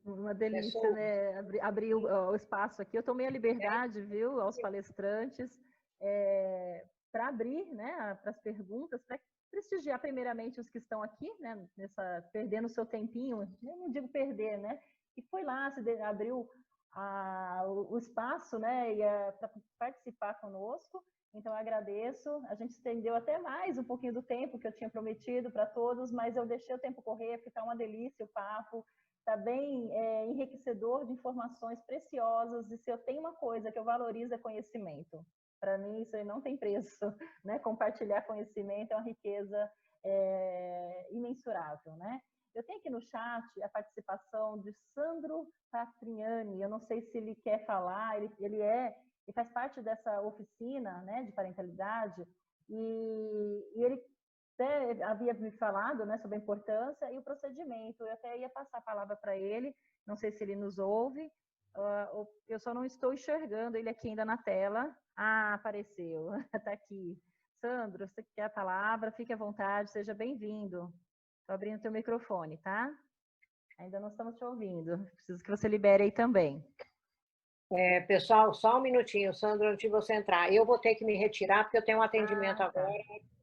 Uma delícia, né? Abrir o espaço aqui. Eu tomei a liberdade, viu, aos palestrantes, para abrir, né, para as perguntas, para prestigiar primeiramente os que estão aqui, né, perdendo o seu tempinho, eu não digo perder, né, que foi lá, abriu o espaço, né, para participar conosco. Então, eu agradeço. A gente estendeu até mais um pouquinho do tempo que eu tinha prometido para todos, mas eu deixei o tempo correr, porque está uma delícia o papo, está bem enriquecedor de informações preciosas, e se eu tenho uma coisa que eu valorizo é conhecimento. Para mim, isso aí não tem preço, né? Compartilhar conhecimento é uma riqueza imensurável, né? Eu tenho aqui no chat a participação de Sandro Patriani. Eu não sei se ele quer falar, ele faz parte dessa oficina, né, de parentalidade, e ele até havia me falado, né, sobre a importância e o procedimento. Eu até ia passar a palavra para ele, não sei se ele nos ouve, eu só não estou enxergando ele aqui ainda na tela. Ah, apareceu, está aqui. Sandro, você quer a palavra? Fique à vontade, seja bem-vindo. Estou abrindo o teu microfone, tá? Ainda não estamos te ouvindo, preciso que você libere aí também. Pessoal, só um minutinho, Sandro, antes de você entrar. Eu vou ter que me retirar, porque eu tenho um atendimento agora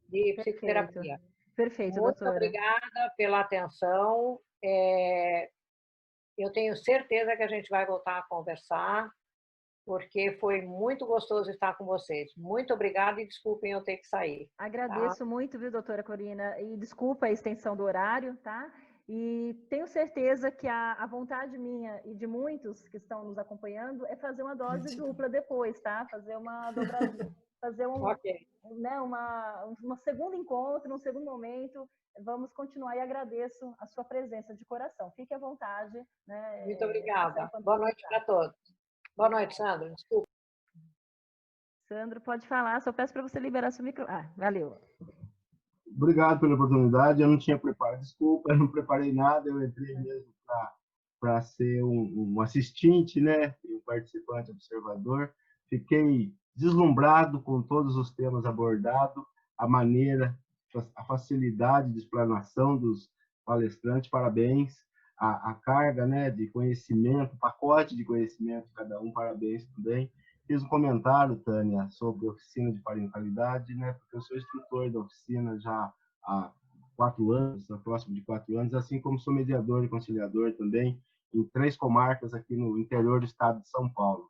de psicoterapia. Perfeito, Muito doutora. obrigada pela atenção. Eu tenho certeza que a gente vai voltar a conversar, porque foi muito gostoso estar com vocês. Muito obrigada e desculpem eu ter que sair. Agradeço muito, viu, doutora Corina? E desculpa a extensão do horário, tá? E tenho certeza que a vontade minha e de muitos que estão nos acompanhando é fazer uma dose dupla depois, tá? Fazer uma dobradinha, fazer né, uma segundo encontro, um segundo momento. Vamos continuar e agradeço a sua presença de coração. Fique à vontade. Né, muito obrigada. Boa noite para todos. Boa noite, Sandro. Desculpa. Sandro, pode falar. Só peço para você liberar seu microfone. Valeu. Obrigado pela oportunidade. Eu não tinha preparado, desculpa, eu não preparei nada, eu entrei mesmo para ser um assistente, né, um participante observador. Fiquei deslumbrado com todos os temas abordados, a maneira, a facilidade de explanação dos palestrantes, parabéns, a carga, né, de conhecimento, pacote de conhecimento, cada um, parabéns também. Fiz um comentário, Tânia, sobre a oficina de parentalidade, né, porque eu sou instrutor da oficina já há 4 anos, próximo de 4 anos, assim como sou mediador e conciliador também em 3 comarcas aqui no interior do estado de São Paulo.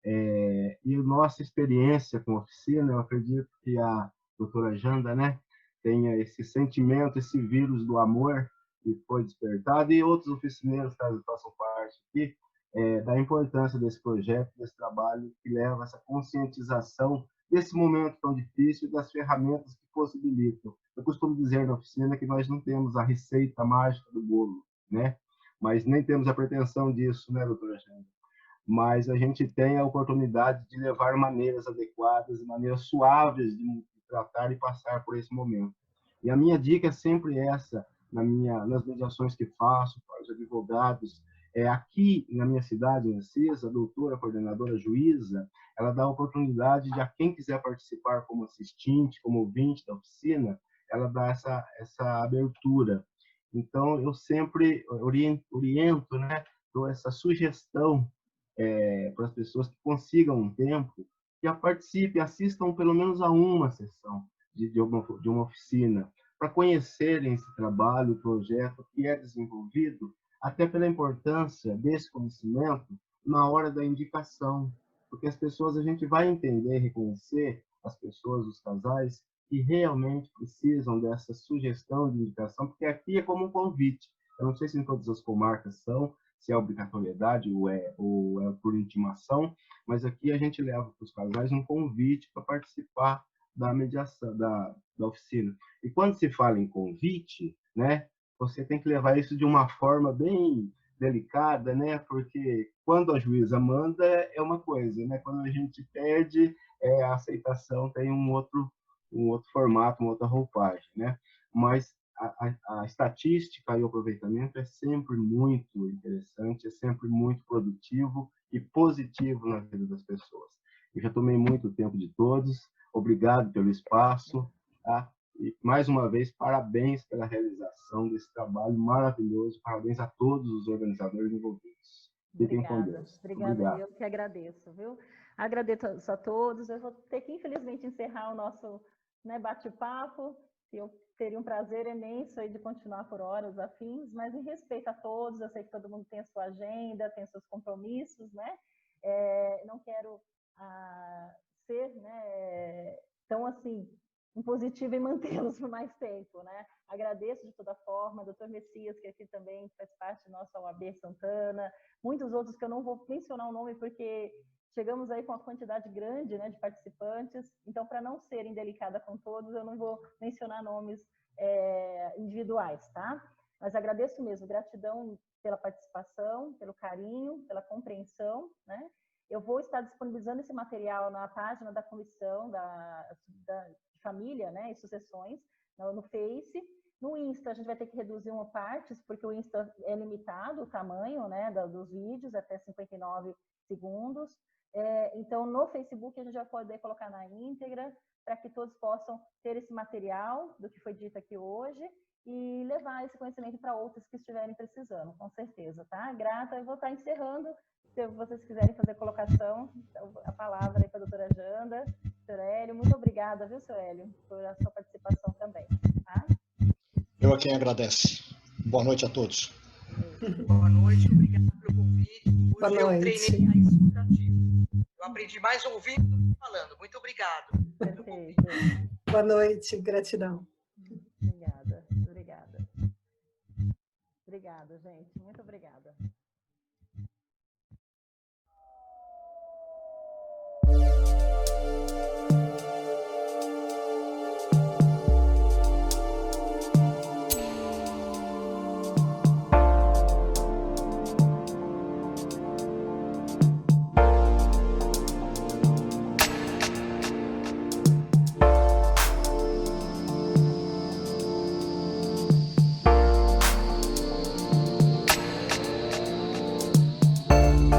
E a nossa experiência com a oficina, eu acredito que a doutora Janda, né, tenha esse sentimento, esse vírus do amor que foi despertado, e outros oficineiros que façam parte aqui, da importância desse projeto, desse trabalho que leva essa conscientização desse momento tão difícil e das ferramentas que possibilitam. Eu costumo dizer na oficina que nós não temos a receita mágica do bolo, né? Mas nem temos a pretensão disso, né, doutora Janda? Mas a gente tem a oportunidade de levar maneiras adequadas, maneiras suaves de tratar e passar por esse momento. E a minha dica é sempre essa, nas mediações que faço para os advogados. Aqui na minha cidade, em Assis, a doutora coordenadora juíza, ela dá a oportunidade de a quem quiser participar como assistente, como ouvinte da oficina, ela dá essa abertura. Então, eu sempre oriento, né, dou essa sugestão para as pessoas que consigam um tempo, que participem, assistam pelo menos a uma sessão de uma oficina, para conhecerem esse trabalho, o projeto que é desenvolvido, até pela importância desse conhecimento na hora da indicação, porque as pessoas, a gente vai entender, reconhecer as pessoas, os casais, que realmente precisam dessa sugestão de indicação, porque aqui é como um convite. Eu não sei se em todas as comarcas são, se é obrigatoriedade ou é por intimação, mas aqui a gente leva para os casais um convite para participar da mediação, da oficina. E quando se fala em convite, né, você tem que levar isso de uma forma bem delicada, né, porque quando a juíza manda é uma coisa, né, quando a gente pede, a aceitação tem um outro formato, uma outra roupagem, né, mas a estatística e o aproveitamento é sempre muito interessante, é sempre muito produtivo e positivo na vida das pessoas. Eu já tomei muito tempo de todos, obrigado pelo espaço, tá? E, mais uma vez, parabéns pela realização desse trabalho maravilhoso, parabéns a todos os organizadores envolvidos. Fiquem com Deus. Obrigada, eu que agradeço, viu? Agradeço a todos, eu vou ter que, infelizmente, encerrar o nosso, né, bate-papo. Eu teria um prazer imenso aí de continuar por horas afins, mas em respeito a todos, eu sei que todo mundo tem a sua agenda, tem os seus compromissos, né? Não quero ser, né, tão assim, impositiva em mantê-los por mais tempo, né? Agradeço de toda forma, doutor Messias, que aqui também faz parte do nosso OAB Santana, muitos outros que eu não vou mencionar o nome porque chegamos aí com uma quantidade grande, né, de participantes, então, para não ser indelicada com todos, eu não vou mencionar nomes individuais, tá? Mas agradeço mesmo, gratidão pela participação, pelo carinho, pela compreensão, né? Eu vou estar disponibilizando esse material na página da Comissão de Família, né, e Sucessões, no Face. No Insta, a gente vai ter que reduzir uma parte, porque o Insta é limitado, o tamanho, né, dos vídeos, até 59 segundos. Então, no Facebook, a gente já vai poder colocar na íntegra, para que todos possam ter esse material do que foi dito aqui hoje e levar esse conhecimento para outros que estiverem precisando, com certeza, tá? Grata, eu vou estar encerrando. Se vocês quiserem fazer colocação, a palavra aí para a doutora Janda, senhor Hélio. Muito obrigada, viu, senhor Hélio, por a sua participação também. Tá? Eu a quem agradeço. Boa noite a todos. Boa noite, obrigado pelo convite. Hoje eu treinei a escutativa. Eu aprendi mais ouvindo do que falando. Muito obrigado. Perfeito. Boa noite, gratidão. Obrigada. Obrigada, gente. Muito obrigada.